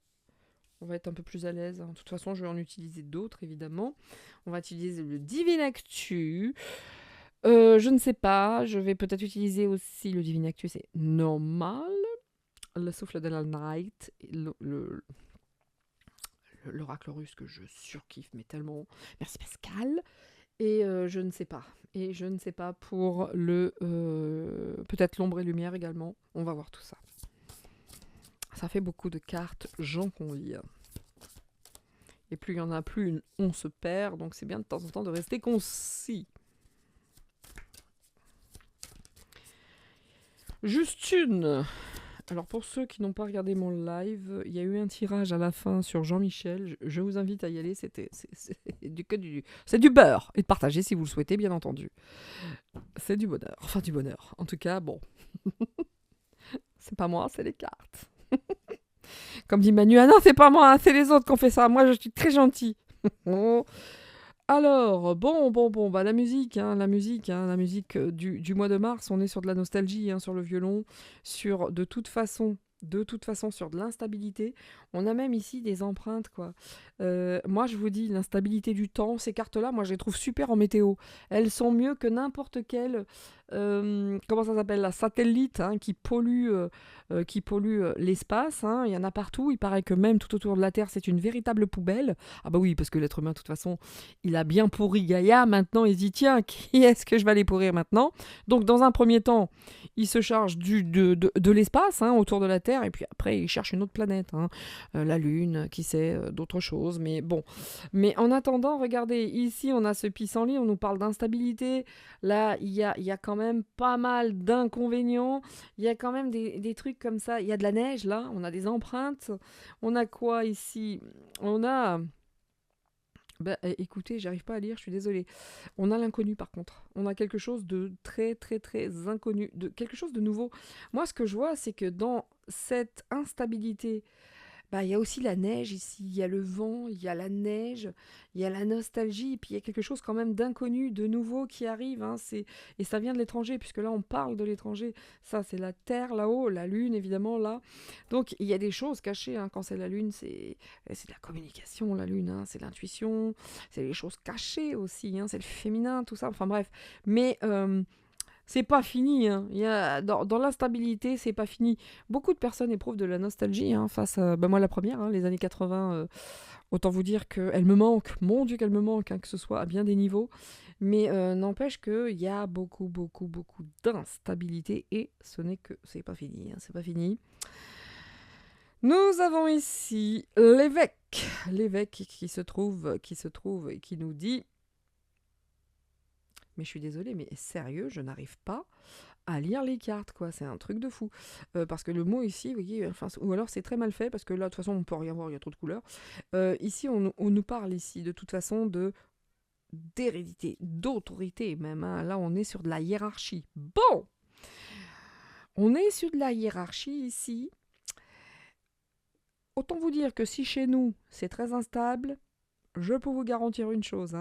On va être un peu plus à l'aise, hein. De toute façon, je vais en utiliser d'autres, évidemment. On va utiliser le Divine Actu. Je ne sais pas, je vais peut-être utiliser aussi le Divine Actu, c'est normal. Le souffle de la night, l'oracle russe que je surkiffe, mais tellement. Merci Pascal. Et je ne sais pas. Et je ne sais pas pour le. Peut-être l'ombre et lumière également. On va voir tout ça. Ça fait beaucoup de cartes, j'en conviens. Et plus il y en a, plus on se perd. Donc c'est bien de temps en temps de rester concis. Juste une. Alors pour ceux qui n'ont pas regardé mon live, il y a eu un tirage à la fin sur Jean-Michel. Je vous invite à y aller. C'est du beurre. Et de partager si vous le souhaitez, bien entendu. C'est du bonheur. Enfin du bonheur. En tout cas, bon. C'est pas moi, c'est les cartes. Comme dit Manu, ah non, c'est pas moi, c'est les autres qui ont fait ça. Moi, je suis très gentil. Alors, bah la musique, la musique du mois de mars, on est sur de la nostalgie, sur le violon, sur de toute façon sur de l'instabilité. On a même ici des empreintes, quoi. Moi, je vous dis, l'instabilité du temps, ces cartes-là, moi, je les trouve super en météo. Elles sont mieux que n'importe quel, comment ça s'appelle, la satellite, qui pollue, l'espace. Il y en a partout. Il paraît que même tout autour de la Terre, c'est une véritable poubelle. Ah bah oui, parce que l'être humain, de toute façon, il a bien pourri Gaïa. Maintenant, il se dit, tiens, qui est-ce que je vais aller pourrir maintenant? Donc, dans un premier temps, il se charge de l'espace, autour de la Terre, et puis après, il cherche une autre planète, la Lune, qui sait, d'autres choses. Mais bon. Mais en attendant, regardez, ici, on a ce pissenlit, on nous parle d'instabilité. Là, il y a quand même pas mal d'inconvénients. Il y a quand même des trucs comme ça. Il y a de la neige, là. On a des empreintes. On a quoi ici? On a... écoutez, j'arrive pas à lire, je suis désolée. On a l'inconnu par contre. On a quelque chose de très très très inconnu, de quelque chose de nouveau. Moi, ce que je vois, c'est que dans cette instabilité, il y a aussi la neige ici, il y a le vent, il y a la neige, il y a la nostalgie, et puis il y a quelque chose quand même d'inconnu, de nouveau qui arrive, et ça vient de l'étranger, puisque là on parle de l'étranger, ça c'est la Terre là-haut, la Lune évidemment là, donc il y a des choses cachées, quand c'est la Lune, c'est de la communication, la Lune, c'est l'intuition, c'est les choses cachées aussi, c'est le féminin, tout ça, enfin bref, mais... c'est pas fini, Il y a, dans l'instabilité, c'est pas fini. Beaucoup de personnes éprouvent de la nostalgie, face à... moi, la première, les années 80, autant vous dire qu'elle me manque. Mon Dieu, qu'elle me manque, que ce soit à bien des niveaux. Mais n'empêche qu'il y a beaucoup, beaucoup, beaucoup d'instabilité. Et ce n'est que... C'est pas fini, c'est pas fini. Nous avons ici l'évêque. L'évêque qui se trouve et qui nous dit... Mais je suis désolée, mais sérieux, je n'arrive pas à lire les cartes, quoi. C'est un truc de fou. Parce que le mot ici, vous voyez, ou alors c'est très mal fait, parce que là, de toute façon, on peut rien voir, il y a trop de couleurs. Ici, on nous parle ici, de toute façon, d'hérédité, d'autorité même. Là, on est sur de la hiérarchie. Bon! On est sur de la hiérarchie ici. Autant vous dire que si chez nous, c'est très instable, je peux vous garantir une chose,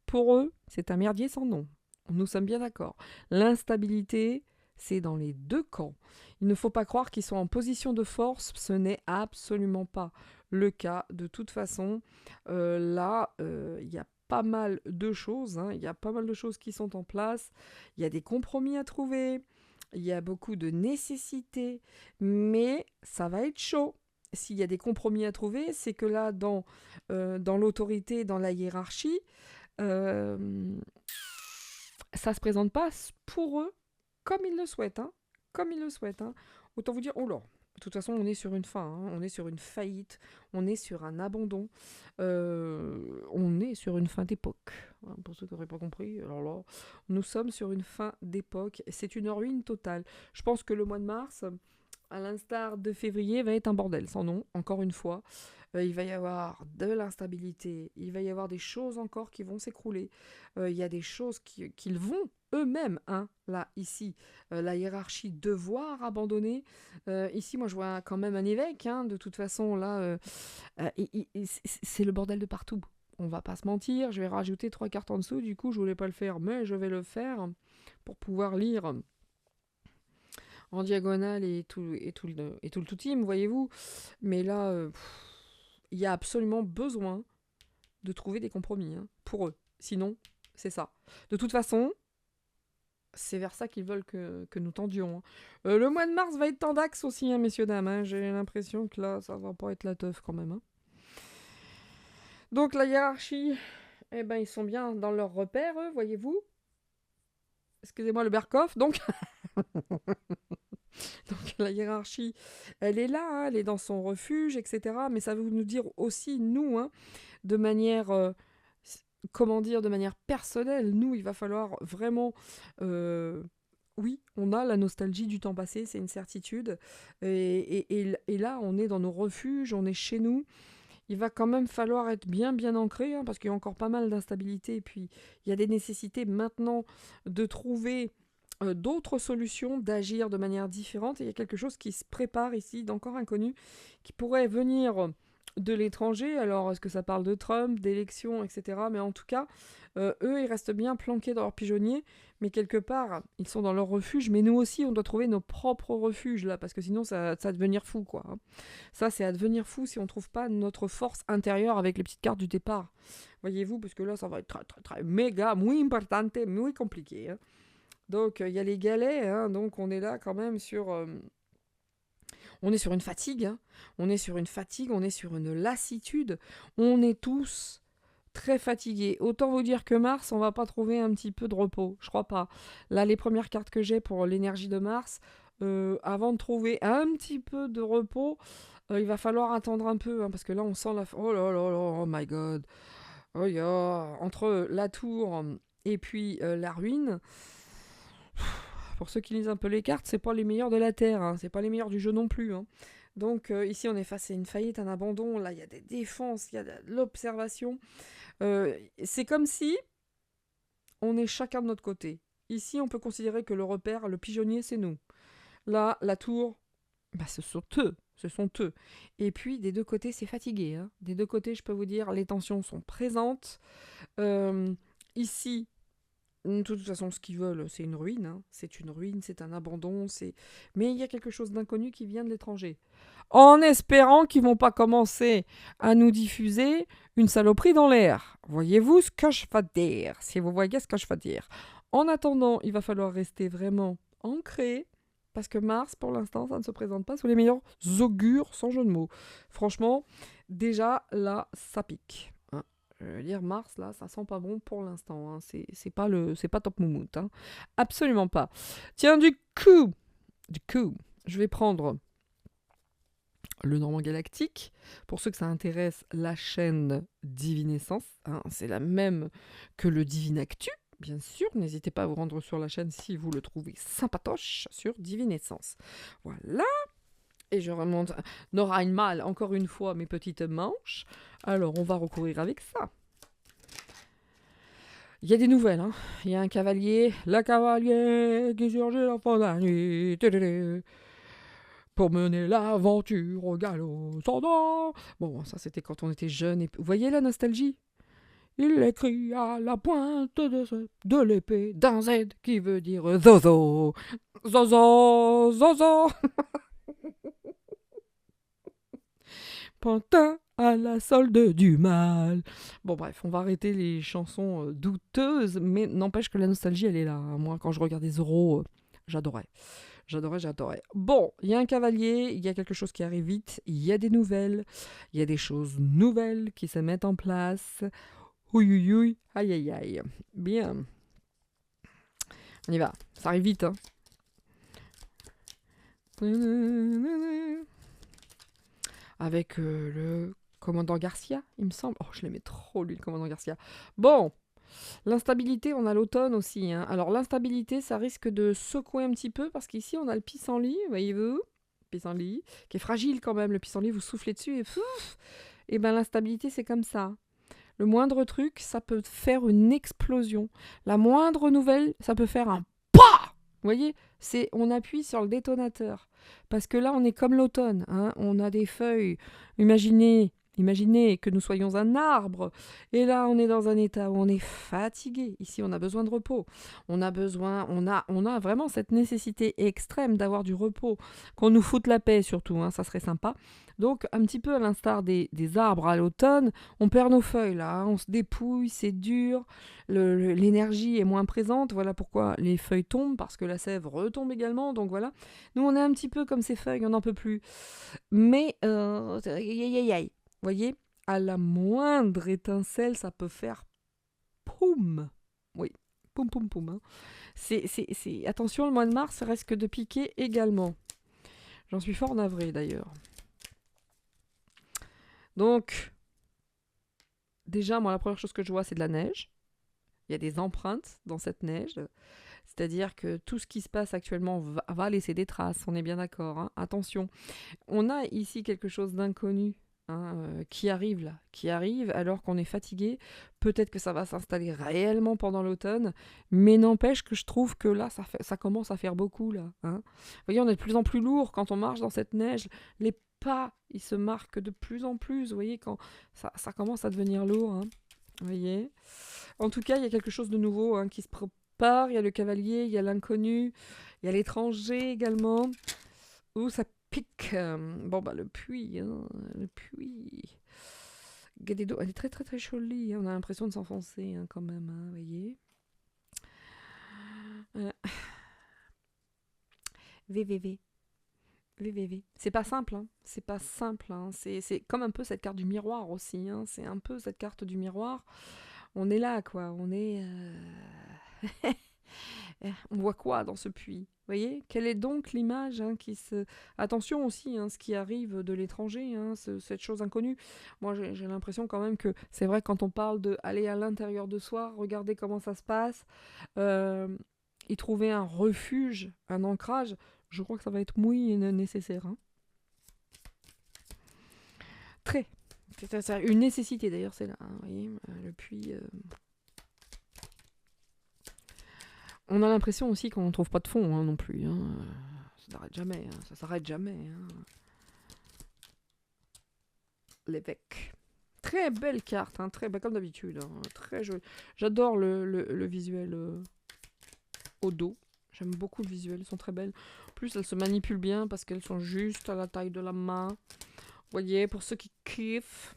Pour eux, c'est un merdier sans nom. Nous sommes bien d'accord. L'instabilité, c'est dans les deux camps. Il ne faut pas croire qu'ils sont en position de force, ce n'est absolument pas le cas. De toute façon, là, il y a pas mal de choses, hein. Il y a pas mal de choses qui sont en place, il y a des compromis à trouver, il y a beaucoup de nécessités, mais ça va être chaud. S'il y a des compromis à trouver, c'est que là, dans l'autorité, dans la hiérarchie, euh, ça se présente pas pour eux comme ils le souhaitent, hein. Comme ils le souhaitent, hein. Autant vous dire, oh là, de toute façon, on est sur une fin, hein. On est sur une faillite, on est sur un abandon, on est sur une fin d'époque, hein. Pour ceux qui n'auraient pas compris, alors là, nous sommes sur une fin d'époque, c'est une ruine totale. Je pense que le mois de mars, à l'instar de février, va être un bordel sans nom, encore une fois. Il va y avoir de l'instabilité, il va y avoir des choses encore qui vont s'écrouler, il y a des choses qu'ils vont eux-mêmes, hein, là, ici, la hiérarchie, devoir abandonner. Ici, moi, je vois quand même un évêque, hein, de toute façon, là, c'est le bordel de partout. On va pas se mentir, je vais rajouter 3 cartes en dessous, du coup, je voulais pas le faire, mais je vais le faire pour pouvoir lire en diagonale et tout le tout team, voyez-vous. Mais là, il y a absolument besoin de trouver des compromis, hein, pour eux. Sinon, c'est ça. De toute façon, c'est vers ça qu'ils veulent que nous tendions, hein. Le mois de mars va être tendax aussi, hein, messieurs, dames, hein. J'ai l'impression que là, ça va pas être la teuf quand même, hein. Donc la hiérarchie, eh ben, ils sont bien dans leurs repères, eux, voyez-vous. Excusez-moi le Berkoff, donc. Donc la hiérarchie, elle est là, hein, elle est dans son refuge, etc. Mais ça veut nous dire aussi, nous, hein, de manière, comment dire, de manière personnelle, nous, il va falloir vraiment... oui, on a la nostalgie du temps passé, c'est une certitude. Et là, on est dans nos refuges, on est chez nous. Il va quand même falloir être bien, bien ancré, hein, parce qu'il y a encore pas mal d'instabilité. Et puis, il y a des nécessités maintenant de trouver d'autres solutions, d'agir de manière différente. Et il y a quelque chose qui se prépare ici, d'encore inconnu, qui pourrait venir de l'étranger. Alors, est-ce que ça parle de Trump, d'élections, etc. Mais en tout cas, eux, ils restent bien planqués dans leur pigeonnier. Mais quelque part, ils sont dans leur refuge. Mais nous aussi, on doit trouver nos propres refuges, là, parce que sinon, ça va devenir fou, quoi, hein. Ça, c'est à devenir fou si on ne trouve pas notre force intérieure avec les petites cartes du départ. Voyez-vous, parce que là, ça va être très, très, très méga, muy importante, muy compliqué, hein. Donc, il y a les galets, hein, donc on est là quand même sur... on est sur une fatigue, hein. On est sur une fatigue, on est sur une lassitude. On est tous très fatigués. Autant vous dire que Mars, on va pas trouver un petit peu de repos. Je crois pas. Là, les premières cartes que j'ai pour l'énergie de Mars, avant de trouver un petit peu de repos, il va falloir attendre un peu, hein, parce que là, on sent la... Oh là là là, oh my god. Oh yeah. Entre la tour et puis la ruine... Pour ceux qui lisent un peu les cartes, c'est pas les meilleurs de la Terre, hein. C'est pas les meilleurs du jeu non plus, hein. Donc ici on est face à une faillite, un abandon, là il y a des défenses, il y a de l'observation. C'est comme si on est chacun de notre côté. Ici on peut considérer que le repère, le pigeonnier c'est nous. Là la tour, bah, ce sont eux. Ce sont eux. Et puis des deux côtés c'est fatigué, hein. Des deux côtés je peux vous dire les tensions sont présentes. Ici de toute façon, ce qu'ils veulent, c'est une ruine, hein. C'est une ruine, c'est un abandon, mais il y a quelque chose d'inconnu qui vient de l'étranger. En espérant qu'ils vont pas commencer à nous diffuser une saloperie dans l'air. Voyez-vous ce que je veux dire? Si vous voyez ce que je veux dire. En attendant, il va falloir rester vraiment ancré, parce que Mars, pour l'instant, ça ne se présente pas sous les meilleurs augures, sans jeu de mots. Franchement, déjà, là, ça pique. Je veux dire, Mars, là, ça sent pas bon pour l'instant, hein. C'est pas top moumoute, hein. Absolument pas. Tiens, du coup, je vais prendre le Normand Galactique. Pour ceux que ça intéresse, la chaîne Divinescence, hein, c'est la même que le Divinactu, bien sûr. N'hésitez pas à vous rendre sur la chaîne si vous le trouvez sympatoche sur Divinescence. Voilà. Et je remonte Norainmal, encore une fois, mes petites manches. Alors, on va recourir avec ça. Il y a des nouvelles, hein. Il y a un cavalier, la cavalier qui surgit la fin de la nuit, pour mener l'aventure au galop sans dents. Bon, ça c'était quand on était jeune. Vous voyez la nostalgie? Il écrit à la pointe de l'épée d'un Z qui veut dire Zozo. Zozo, Zozo. Pantin à la solde du mal. Bon bref, on va arrêter les chansons douteuses, mais n'empêche que la nostalgie, elle est là. Moi, quand je regardais Zorro, j'adorais. J'adorais. Bon, il y a un cavalier, il y a quelque chose qui arrive vite, il y a des nouvelles, il y a des choses nouvelles qui se mettent en place. Ouïe, ouïe, ouïe, aïe, aïe, aïe. Bien. On y va. Ça arrive vite, hein. Avec le commandant Garcia, il me semble. Oh, je l'aimais trop, lui, le commandant Garcia. Bon, l'instabilité, on a l'automne aussi, hein. Alors, l'instabilité, ça risque de secouer un petit peu, parce qu'ici, on a le pissenlit, voyez-vous, pissenlit, qui est fragile quand même. Le pissenlit, vous soufflez dessus et pouf. Et ben, l'instabilité, c'est comme ça. Le moindre truc, ça peut faire une explosion. La moindre nouvelle, ça peut faire un PAH. Vous voyez, on appuie sur le détonateur. Parce que là, on est comme l'automne, hein. On a des feuilles. Imaginez que nous soyons un arbre. Et là, on est dans un état où on est fatigué. Ici, on a besoin de repos. On a vraiment cette nécessité extrême d'avoir du repos. Qu'on nous foute la paix surtout, hein, ça serait sympa. Donc, un petit peu à l'instar des arbres à l'automne, on perd nos feuilles là, hein. On se dépouille, c'est dur, l'énergie est moins présente, voilà pourquoi les feuilles tombent, parce que la sève retombe également, donc voilà. Nous on est un petit peu comme ces feuilles, on n'en peut plus. Mais, aïe aïe aïe, vous voyez, à la moindre étincelle, ça peut faire poum. Oui, poum poum poum, hein. Attention, le mois de mars risque de piquer également. J'en suis fort navré d'ailleurs. Donc, déjà, moi, la première chose que je vois, c'est de la neige. Il y a des empreintes dans cette neige. C'est-à-dire que tout ce qui se passe actuellement va laisser des traces, on est bien d'accord, hein. Attention, on a ici quelque chose d'inconnu, hein, qui arrive là, qui arrive alors qu'on est fatigué. Peut-être que ça va s'installer réellement pendant l'automne, mais n'empêche que je trouve que là, ça commence à faire beaucoup, là, hein. Vous voyez, on est de plus en plus lourd quand on marche dans cette neige. Les pas, ils se marquent de plus en plus, vous voyez, quand ça commence à devenir lourd, hein. Vous voyez. En tout cas, il y a quelque chose de nouveau, hein, qui se prépare. Il y a le cavalier, il y a l'inconnu, il y a l'étranger également. Ouh, ça pique. Bon, bah, le puits, hein, le puits. Gadedo, elle est très très très jolie, hein. On a l'impression de s'enfoncer, hein, quand même, hein, vous voyez. Euh, VVV. VVV. C'est pas simple, hein. C'est pas simple, hein. C'est comme un peu cette carte du miroir aussi, hein. C'est un peu cette carte du miroir. On est là, quoi. On est. On voit quoi dans ce puits? Vous voyez? Quelle est donc l'image, hein, qui se... Attention aussi, hein, ce qui arrive de l'étranger, hein, cette chose inconnue. Moi, j'ai l'impression quand même que c'est vrai quand on parle de aller à l'intérieur de soi, regarder comment ça se passe, euh, y trouver un refuge, un ancrage, je crois que ça va être muy nécessaire, hein. Très. C'est une nécessité d'ailleurs, c'est là, hein, vous voyez, le puits... On a l'impression aussi qu'on ne trouve pas de fond, hein, non plus, hein. Ça s'arrête jamais, hein. Ça s'arrête jamais, hein. L'évêque. Très belle carte, hein, très belle comme d'habitude, hein, très jolie. J'adore le visuel au dos. J'aime beaucoup le visuel, elles sont très belles. En plus, elles se manipulent bien parce qu'elles sont juste à la taille de la main. Vous voyez, pour ceux qui kiffent.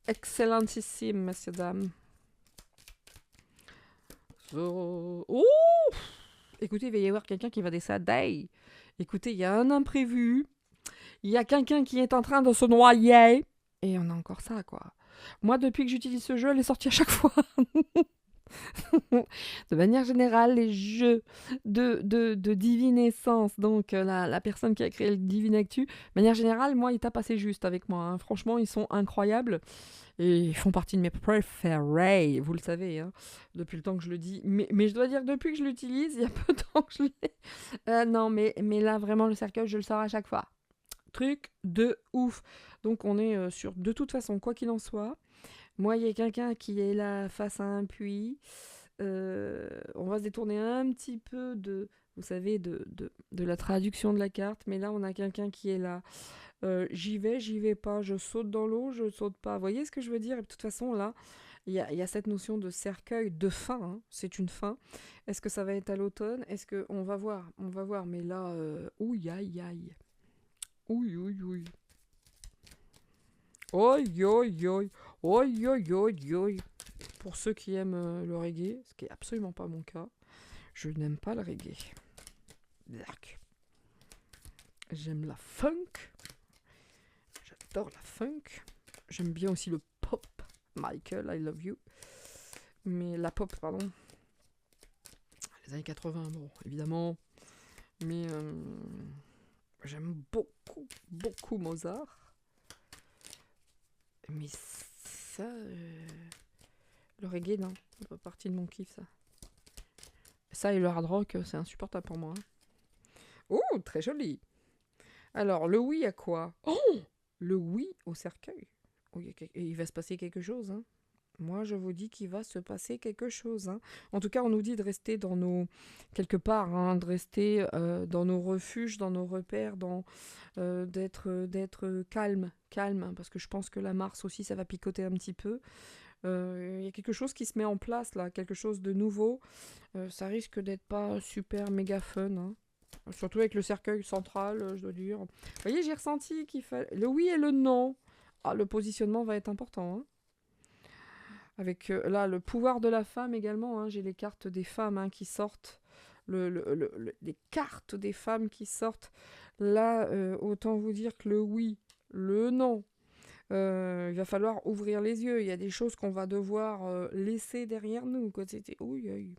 Excellentissime, messieurs, dames. Oh! Écoutez, il va y avoir quelqu'un qui va décéder. Écoutez, il y a un imprévu. Il y a quelqu'un qui est en train de se noyer. Et on a encore ça, quoi. Moi, depuis que j'utilise ce jeu, elle est sortie à chaque fois. De manière générale, les jeux de Divine Essence, donc la personne qui a créé le Divine Actu, de manière générale, moi, ils tapent assez juste avec moi, hein. Franchement, ils sont incroyables. Et ils font partie de mes préférés, vous le savez, hein, depuis le temps que je le dis. Mais je dois dire que depuis que je l'utilise, il y a peu de temps que je l'ai. Non, mais là, vraiment, le cercueil, je le sors à chaque fois. Truc de ouf. Donc, on est sur, de toute façon, quoi qu'il en soit, moi, il y a quelqu'un qui est là face à un puits. On va se détourner un petit peu de, vous savez, de la traduction de la carte. Mais là, on a quelqu'un qui est là. J'y vais pas, je saute dans l'eau, je saute pas. Vous voyez ce que je veux dire? Et de toute façon, là, il y a cette notion de cercueil, de fin, hein. C'est une fin. Est-ce que ça va être à l'automne? Est-ce que... on va voir. Mais là, ouille, aïe, aïe. Ouille, ouille, ouille. Oi, oi, oi. Oi, oi, oi, oi. Pour ceux qui aiment le reggae, ce qui est absolument pas mon cas, je n'aime pas le reggae. Black. J'aime la funk. J'adore la funk. J'aime bien aussi le pop. Michael, I love you. Mais la pop, pardon. Les années 80, bon, évidemment. Mais j'aime beaucoup, beaucoup Mozart. Mais ça, le reggae, non. C'est pas partie de mon kiff, ça. Ça et le hard rock, c'est insupportable pour moi. Hein. Oh, très joli. Alors, le oui à quoi? Oh, le oui au cercueil. Oh, il va se passer quelque chose, hein. Moi, je vous dis qu'il va se passer quelque chose. Hein. En tout cas, on nous dit de rester dans nos... quelque part, hein, de rester dans nos refuges, dans nos repères, d'être calme, calme, hein, parce que je pense que la Mars aussi, ça va picoter un petit peu. Il y a quelque chose qui se met en place, là, quelque chose de nouveau. Ça risque d'être pas super méga fun, hein. Surtout avec le cercueil central, je dois dire. Vous voyez, j'ai ressenti qu'il fallait... Le oui et le non. Ah, le positionnement va être important, hein. Avec là le pouvoir de la femme également, hein, j'ai les cartes des femmes qui sortent, les cartes des femmes qui sortent. Là, autant vous dire que le oui, le non, il va falloir ouvrir les yeux. Il y a des choses qu'on va devoir laisser derrière nous. Quoi. C'était... Oui, oui.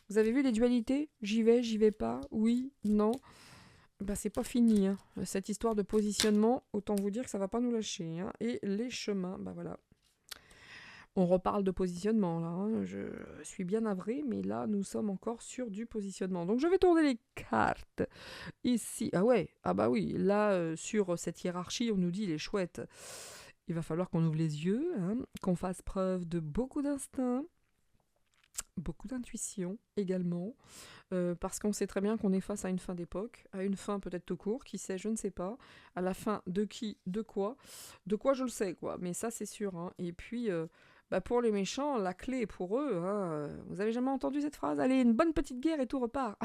Vous avez vu les dualités? J'y vais pas, oui, non. Bah, c'est pas fini. Hein. Cette histoire de positionnement, autant vous dire que ça va pas nous lâcher. Hein. Et les chemins, bah voilà. On reparle de positionnement là, hein. Je suis bien navrée, mais là nous sommes encore sur du positionnement. Donc je vais tourner les cartes ici. Ah ouais, ah bah oui, là sur cette hiérarchie on nous dit les chouettes. Il va falloir qu'on ouvre les yeux, hein, qu'on fasse preuve de beaucoup d'instinct, beaucoup d'intuition également, parce qu'on sait très bien qu'on est face à une fin d'époque, à une fin peut-être tout court, qui sait, je ne sais pas, à la fin de qui, de quoi je le sais quoi, mais ça c'est sûr. Hein. Et puis... bah pour les méchants, la clé est pour eux. Hein. Vous avez jamais entendu cette phrase? Allez, une bonne petite guerre et tout repart.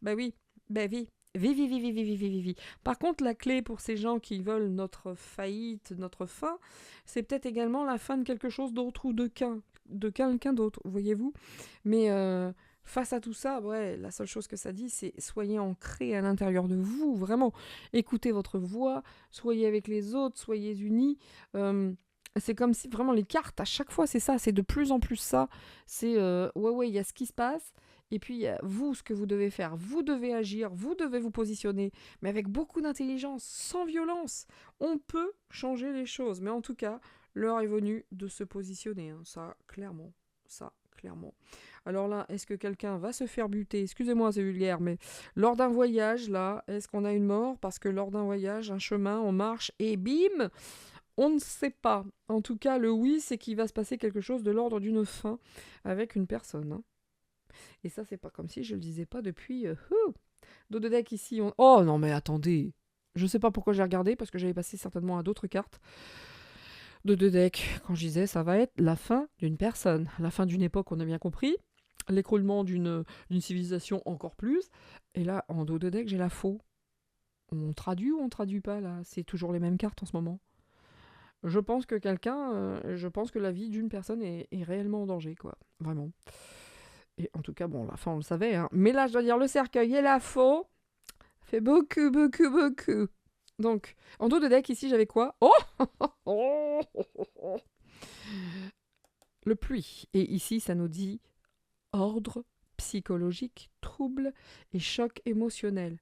Bah oui, bah oui. Vi. Par contre, la clé pour ces gens qui veulent notre faillite, notre fin, c'est peut-être également la fin de quelque chose d'autre ou de quelqu'un d'autre, voyez-vous. Mais face à tout ça, ouais, la seule chose que ça dit, c'est soyez ancrés à l'intérieur de vous, vraiment. Écoutez votre voix, soyez avec les autres, soyez unis. C'est comme si vraiment les cartes, à chaque fois, c'est ça, c'est de plus en plus ça. C'est ouais, il y a ce qui se passe, et puis il y a vous, ce que vous devez faire. Vous devez agir, vous devez vous positionner, mais avec beaucoup d'intelligence, sans violence. On peut changer les choses, mais en tout cas, l'heure est venue de se positionner. Hein. Ça, clairement. Ça, clairement. Alors là, est-ce que quelqu'un va se faire buter? Excusez-moi, c'est vulgaire, mais lors d'un voyage, là, est-ce qu'on a une mort? Parce que lors d'un voyage, un chemin, on marche, et bim! On ne sait pas. En tout cas, le oui, c'est qu'il va se passer quelque chose de l'ordre d'une fin avec une personne. Hein. Et ça, c'est pas comme si je le disais pas depuis... Dos de deck ici, on... Oh non mais attendez. Je sais pas pourquoi j'ai regardé, parce que j'avais passé certainement à d'autres cartes. Dos de deck, quand je disais, ça va être la fin d'une personne. La fin d'une époque, on a bien compris. L'écroulement d'une civilisation encore plus. Et là, en dos de deck, j'ai la faux. On traduit ou on traduit pas, là? C'est toujours les mêmes cartes en ce moment. Je pense que je pense que la vie d'une personne est réellement en danger, quoi. Vraiment. Et en tout cas, bon, la fin, on le savait, hein. Mais là, je dois dire, le cercueil et la faux fait beaucoup, beaucoup, beaucoup. Donc, en dos de deck, ici, j'avais quoi? Oh Le pluie. Et ici, ça nous dit ordre psychologique, trouble et choc émotionnel.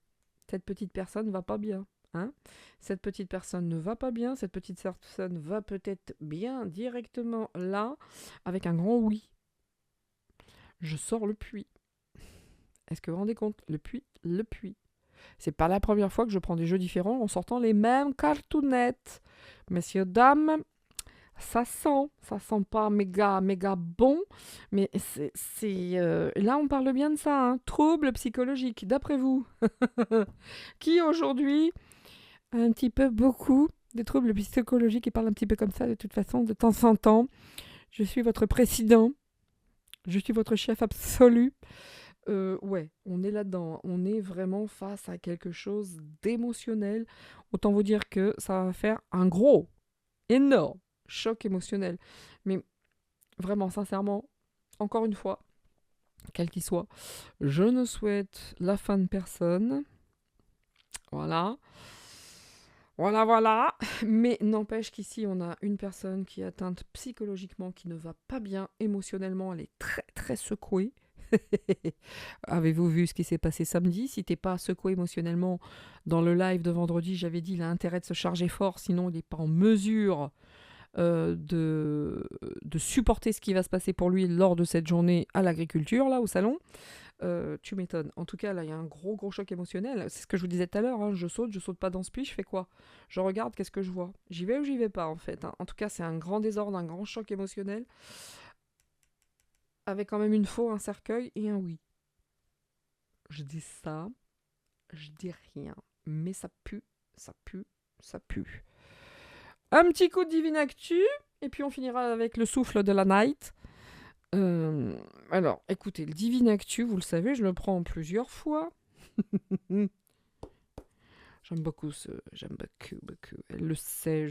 Cette petite personne va pas bien. Hein, cette petite personne ne va pas bien, cette petite personne va peut-être bien directement là, avec un grand oui. Je sors le puits. Est-ce que vous vous rendez compte? Le puits. C'est pas la première fois que je prends des jeux différents en sortant les mêmes cartounettes. Messieurs, dames, ça sent pas méga bon, mais là on parle bien de ça, hein, trouble psychologique, d'après vous. Qui aujourd'hui un petit peu beaucoup des troubles psychologiques. Il parle un petit peu comme ça de toute façon, de temps en temps. Je suis votre président. Je suis votre chef absolu. Ouais, on est là-dedans. On est vraiment face à quelque chose d'émotionnel. Autant vous dire que ça va faire un gros, énorme choc émotionnel. Mais vraiment, sincèrement, encore une fois, quel qu'il soit, je ne souhaite la fin de personne. Voilà. Voilà, voilà. Mais n'empêche qu'ici, on a une personne qui est atteinte psychologiquement, qui ne va pas bien émotionnellement. Elle est très, très secouée. Avez-vous vu ce qui s'est passé samedi? Si t'es pas secoué émotionnellement dans le live de vendredi, j'avais dit il a intérêt de se charger fort, sinon il n'est pas en mesure de supporter ce qui va se passer pour lui lors de cette journée à l'agriculture, là, au salon. Tu m'étonnes. En tout cas, là, il y a un gros, gros choc émotionnel. C'est ce que je vous disais tout à l'heure. Hein. Je saute pas dans ce puits, je fais quoi? Je regarde, qu'est-ce que je vois? J'y vais ou j'y vais pas, en fait. Hein. En tout cas, c'est un grand désordre, un grand choc émotionnel, avec quand même une faux, un cercueil et un oui. Je dis ça, je dis rien. Mais ça pue, ça pue, ça pue. Un petit coup de Divine Actu, et puis on finira avec le souffle de la night. Alors, écoutez, le Divine Actu, vous le savez, je le prends plusieurs fois. J'aime beaucoup J'aime beaucoup. Elle le sait,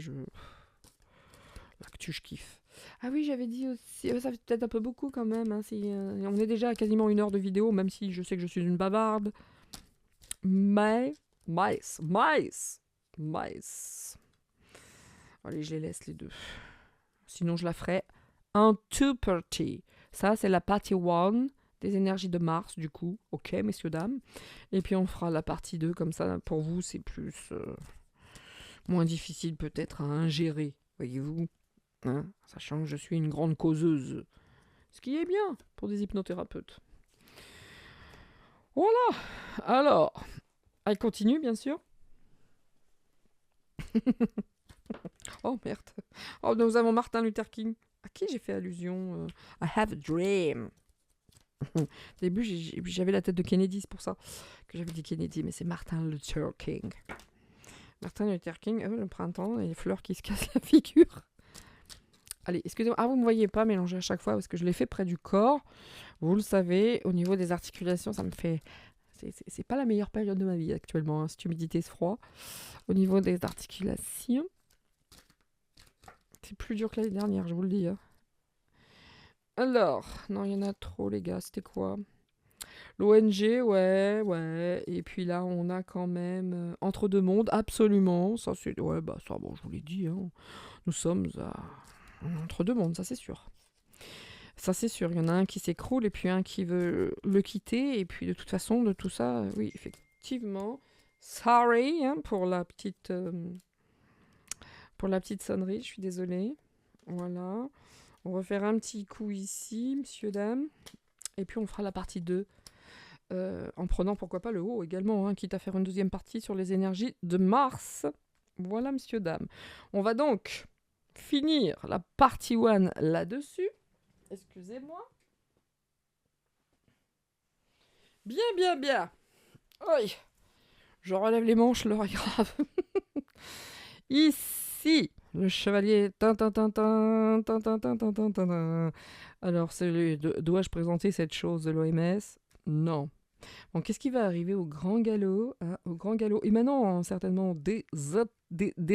L'actu, je kiffe. Ah oui, j'avais dit aussi... ça fait peut-être un peu beaucoup quand même. Hein, on est déjà à quasiment 1 heure de vidéo, même si je sais que je suis une bavarde. Mais... Mice. Allez, je les laisse les deux. Sinon, je la ferai en two party. Ça, c'est la partie 1 des énergies de Mars, du coup. Ok, messieurs, dames. Et puis, on fera la partie 2, comme ça, pour vous, c'est plus... moins difficile peut-être à ingérer, voyez-vous. Hein, sachant que je suis une grande causeuse. Ce qui est bien pour des hypnothérapeutes. Voilà. Alors, elle continue, bien sûr. Oh merde. Oh, nous avons Martin Luther King. À qui j'ai fait allusion? I have a dream. Au début, j'avais la tête de Kennedy, c'est pour ça que j'avais dit Kennedy, mais c'est Martin Luther King. Martin Luther King, le printemps, et les fleurs qui se cassent la figure. Allez, excusez-moi. Ah, vous ne me voyez pas mélanger à chaque fois parce que je l'ai fait près du corps. Vous le savez, au niveau des articulations, ça me fait... C'est pas la meilleure période de ma vie actuellement, hein, cette humidité, ce froid. Au niveau des articulations, c'est plus dur que l'année dernière, je vous le dis. Hein. Alors, non, il y en a trop, les gars. C'était quoi? L'ONG, ouais. Et puis là, on a quand même Entre deux mondes, absolument. Ça, c'est... Ouais, bah ça, bon, je vous l'ai dit. Hein. Nous sommes entre deux mondes, ça, c'est sûr. Ça, c'est sûr. Il y en a un qui s'écroule et puis un qui veut le quitter. Et puis, de toute façon, de tout ça, oui, effectivement. Sorry hein, pour la petite sonnerie. Je suis désolée. Voilà. On va faire un petit coup ici, messieurs, dames. Et puis, on fera la partie 2. En prenant, pourquoi pas, le haut également. Hein, quitte à faire une deuxième partie sur les énergies de Mars. Voilà, messieurs, dames. On va donc finir la partie 1 là-dessus. Excusez-moi. Bien. Oui. Je relève les manches, l'heure est grave. Ici, le chevalier. Alors, dois-je présenter cette chose de l'OMS? Non. Bon, qu'est-ce qui va arriver au grand galop au grand galop émanant certainement des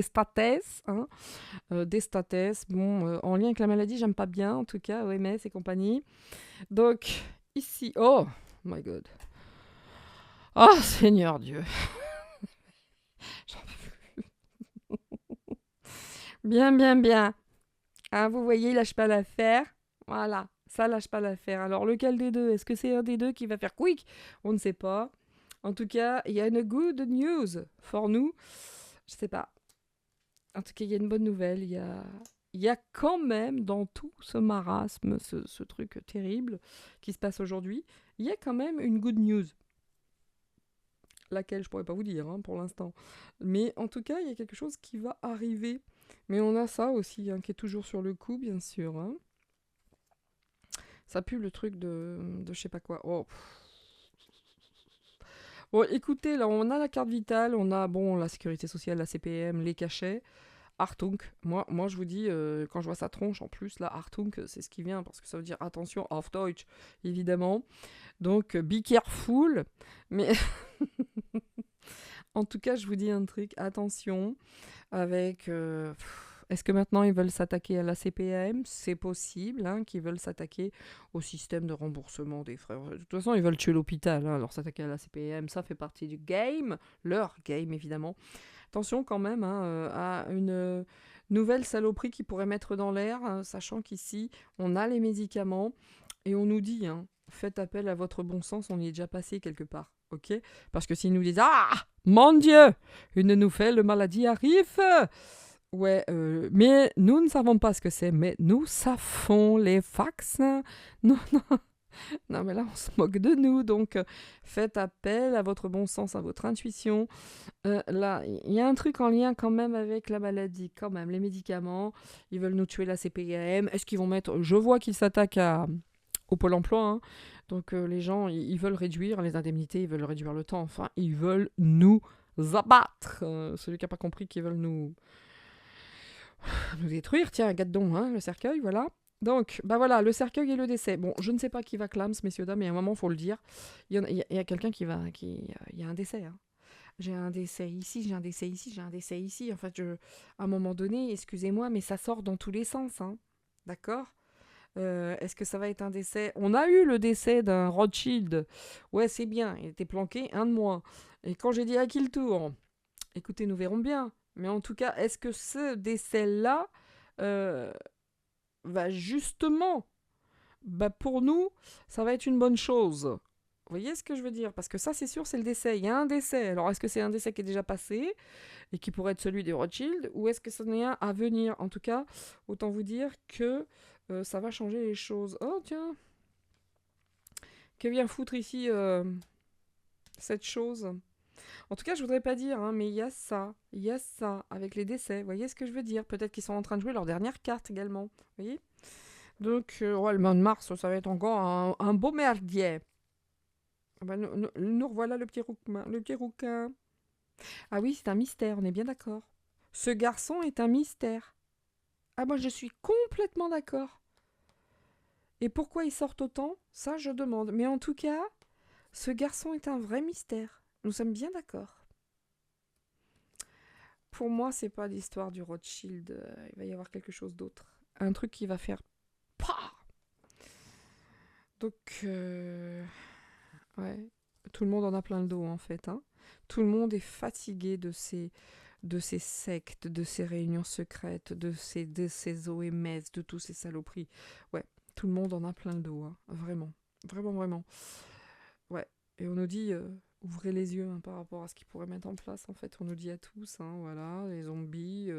states. Hein, des states. Bon, en lien avec la maladie, j'aime pas bien, en tout cas, OMS et compagnie. Donc, ici. Oh, my God. Oh, Seigneur Dieu. J'en peux plus. Bien. Ah, vous voyez, il lâche pas l'affaire. Voilà, ça lâche pas l'affaire. Alors, lequel des deux? Est-ce que c'est un des deux qui va faire quick? On ne sait pas. En tout cas, il y a une good news pour nous. Je sais pas. En tout cas, il y a une bonne nouvelle. Il y a quand même dans tout ce marasme, ce truc terrible qui se passe aujourd'hui, il y a quand même une good news. Laquelle je pourrais pas vous dire hein, pour l'instant. Mais en tout cas, il y a quelque chose qui va arriver. Mais on a ça aussi, hein, qui est toujours sur le coup, bien sûr. Hein. Ça pue le truc de je sais pas quoi. Oh. Bon, écoutez, là, on a la carte vitale, on a, bon, la sécurité sociale, la CPM, les cachets. Hartung, moi je vous dis, quand je vois sa tronche en plus, là, Hartung, c'est ce qui vient, parce que ça veut dire attention, auf Deutsch, évidemment. Donc, be careful. Mais en tout cas, je vous dis un truc, attention, avec... est-ce que maintenant ils veulent s'attaquer à la CPAM? C'est possible, hein, qu'ils veulent s'attaquer au système de remboursement des frais. De toute façon, ils veulent tuer l'hôpital, hein, alors s'attaquer à la CPAM, ça fait partie du game, leur game évidemment. Attention quand même, hein, à une nouvelle saloperie qui pourrait mettre dans l'air, hein, sachant qu'ici, on a les médicaments et on nous dit, hein, faites appel à votre bon sens, on y est déjà passé quelque part, ok? Parce que s'ils nous disent, ah, mon Dieu, une nouvelle maladie arrive, ouais, mais nous ne savons pas ce que c'est, mais nous savons les vaccins. Non, non, non, mais là, on se moque de nous, donc faites appel à votre bon sens, à votre intuition. Là, il y a un truc en lien quand même avec la maladie, quand même, les médicaments, ils veulent nous tuer la CPAM, est-ce qu'ils vont mettre... Je vois qu'ils s'attaquent au Pôle emploi, hein. Donc les gens, ils veulent réduire les indemnités, ils veulent réduire le temps, enfin, ils veulent nous abattre. Celui qui n'a pas compris qu'ils veulent nous détruire, tiens, gadon, hein, le cercueil, voilà. Donc, bah voilà, le cercueil et le décès. Bon, je ne sais pas qui va clams, messieurs, dames, mais à un moment, il faut le dire. Il y a quelqu'un qui va... il y a un décès, hein. J'ai un décès ici, j'ai un décès ici, j'ai un décès ici. En fait, à un moment donné, excusez-moi, mais ça sort dans tous les sens, hein. D'accord. Est-ce que ça va être un décès? On a eu le décès d'un Rothschild. Ouais, c'est bien, il était planqué, un de moins. Et quand j'ai dit à qui le tour? Écoutez, nous verrons bien. Mais en tout cas, est-ce que ce décès-là euh, va justement, bah pour nous, ça va être une bonne chose. Vous voyez ce que je veux dire? Parce que ça, c'est sûr, c'est le décès. Il y a un décès. Alors, est-ce que c'est un décès qui est déjà passé et qui pourrait être celui des Rothschild, ou est-ce que c'en est un à venir? En tout cas, autant vous dire que ça va changer les choses. Oh, tiens, que vient foutre ici cette chose? En tout cas, je voudrais pas dire, hein, mais il y a ça, avec les décès. Vous voyez ce que je veux dire? Peut-être qu'ils sont en train de jouer leur dernière carte également. Vous voyez? Donc, ouais, le mois de mars, ça va être encore un beau merdier. Ah bah, nous revoilà le petit rouquin. Ah oui, c'est un mystère, on est bien d'accord. Ce garçon est un mystère. Ah moi, je suis complètement d'accord. Et pourquoi ils sortent autant? Ça, je demande. Mais en tout cas, ce garçon est un vrai mystère. Nous sommes bien d'accord. Pour moi, c'est pas l'histoire du Rothschild. Il va y avoir quelque chose d'autre. Un truc qui va faire... Pah. Donc, ouais. Tout le monde en a plein le dos, en fait, hein. Tout le monde est fatigué de ces sectes, de ces réunions secrètes, de ces OMS, de tous ces saloperies. Ouais, tout le monde en a plein le dos, hein. Vraiment. Vraiment, vraiment. Ouais. Et on nous dit, ouvrez les yeux, hein, par rapport à ce qu'ils pourraient mettre en place. En fait, on nous dit à tous, hein, voilà, les zombies,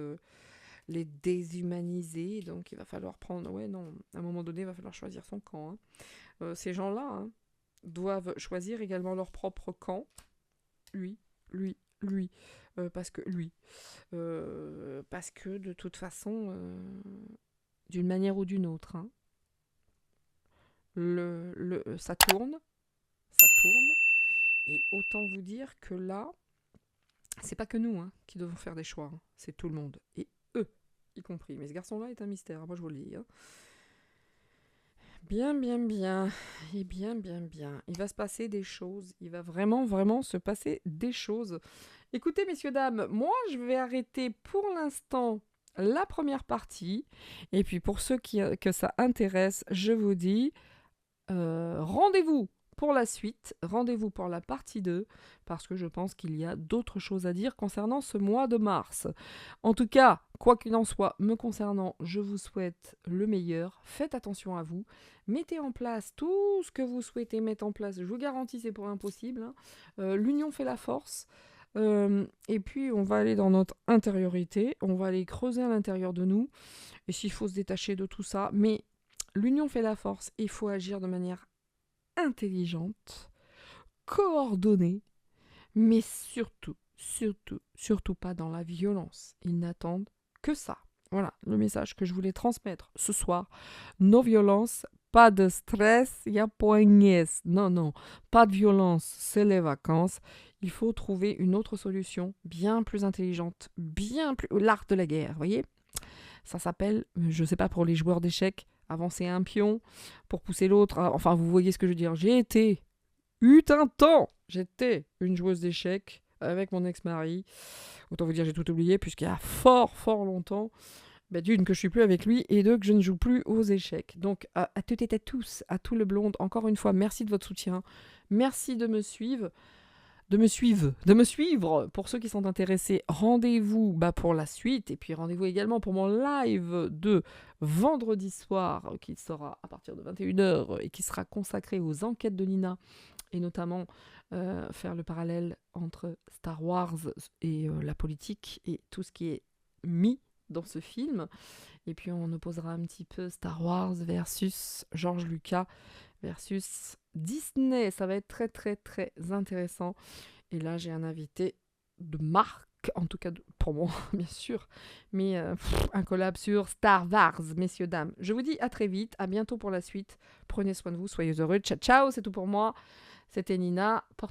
les déshumaniser. Donc, il va falloir prendre... Ouais, non, à un moment donné, il va falloir choisir son camp, hein. Ces gens-là, hein, doivent choisir également leur propre camp. Lui, lui. Parce que lui. Parce que de toute façon, d'une manière ou d'une autre, hein, ça tourne, ça tourne. Et autant vous dire que là, c'est pas que nous, hein, qui devons faire des choix, hein. C'est tout le monde. Et eux, y compris. Mais ce garçon-là est un mystère, moi je vous le dis, hein. Bien, bien, bien. Et bien, bien, bien. Il va se passer des choses. Il va vraiment, vraiment se passer des choses. Écoutez, messieurs, dames, moi, je vais arrêter pour l'instant la première partie. Et puis, pour ceux que ça intéresse, je vous dis rendez-vous pour la suite, rendez-vous pour la partie 2, parce que je pense qu'il y a d'autres choses à dire concernant ce mois de mars. En tout cas, quoi qu'il en soit, me concernant, je vous souhaite le meilleur. Faites attention à vous. Mettez en place tout ce que vous souhaitez mettre en place. Je vous garantis, c'est pour impossible, hein. L'union fait la force. Et puis, on va aller dans notre intériorité. On va aller creuser à l'intérieur de nous. Et s'il faut se détacher de tout ça. Mais l'union fait la force. Il faut agir de manière intelligente, coordonnée, mais surtout, surtout, surtout pas dans la violence. Ils n'attendent que ça. Voilà le message que je voulais transmettre ce soir. No violence, Pas de stress, il y a poignesse. Non, non, pas de violence, c'est les vacances. Il faut trouver une autre solution, bien plus intelligente, bien plus... L'art de la guerre, vous voyez. Ça s'appelle, je sais pas, pour les joueurs d'échecs, avancer un pion pour pousser l'autre. Enfin, vous voyez ce que je veux dire. Eut un temps, j'étais une joueuse d'échecs avec mon ex-mari. Autant vous dire, j'ai tout oublié, puisqu'il y a fort, fort longtemps, d'une, que je suis plus avec lui, et deux, que je ne joue plus aux échecs. Donc, à toutes et à tous, à tout le blonde, encore une fois, merci de votre soutien. Merci de me suivre. De me suivre. Pour ceux qui sont intéressés, rendez-vous pour la suite, et puis rendez-vous également pour mon live de vendredi soir, qui sera à partir de 21h, et qui sera consacré aux enquêtes de Nina, et notamment faire le parallèle entre Star Wars et la politique, et tout ce qui est mis dans ce film. Et puis on opposera un petit peu Star Wars versus George Lucas versus Disney. Ça va être très très très intéressant. Et là j'ai un invité de marque, en tout cas pour moi bien sûr, mais un collab sur Star Wars, messieurs dames. Je vous dis à très vite, à bientôt pour la suite. Prenez soin de vous, soyez heureux. Ciao ciao, c'est tout pour moi. C'était Nina. Portez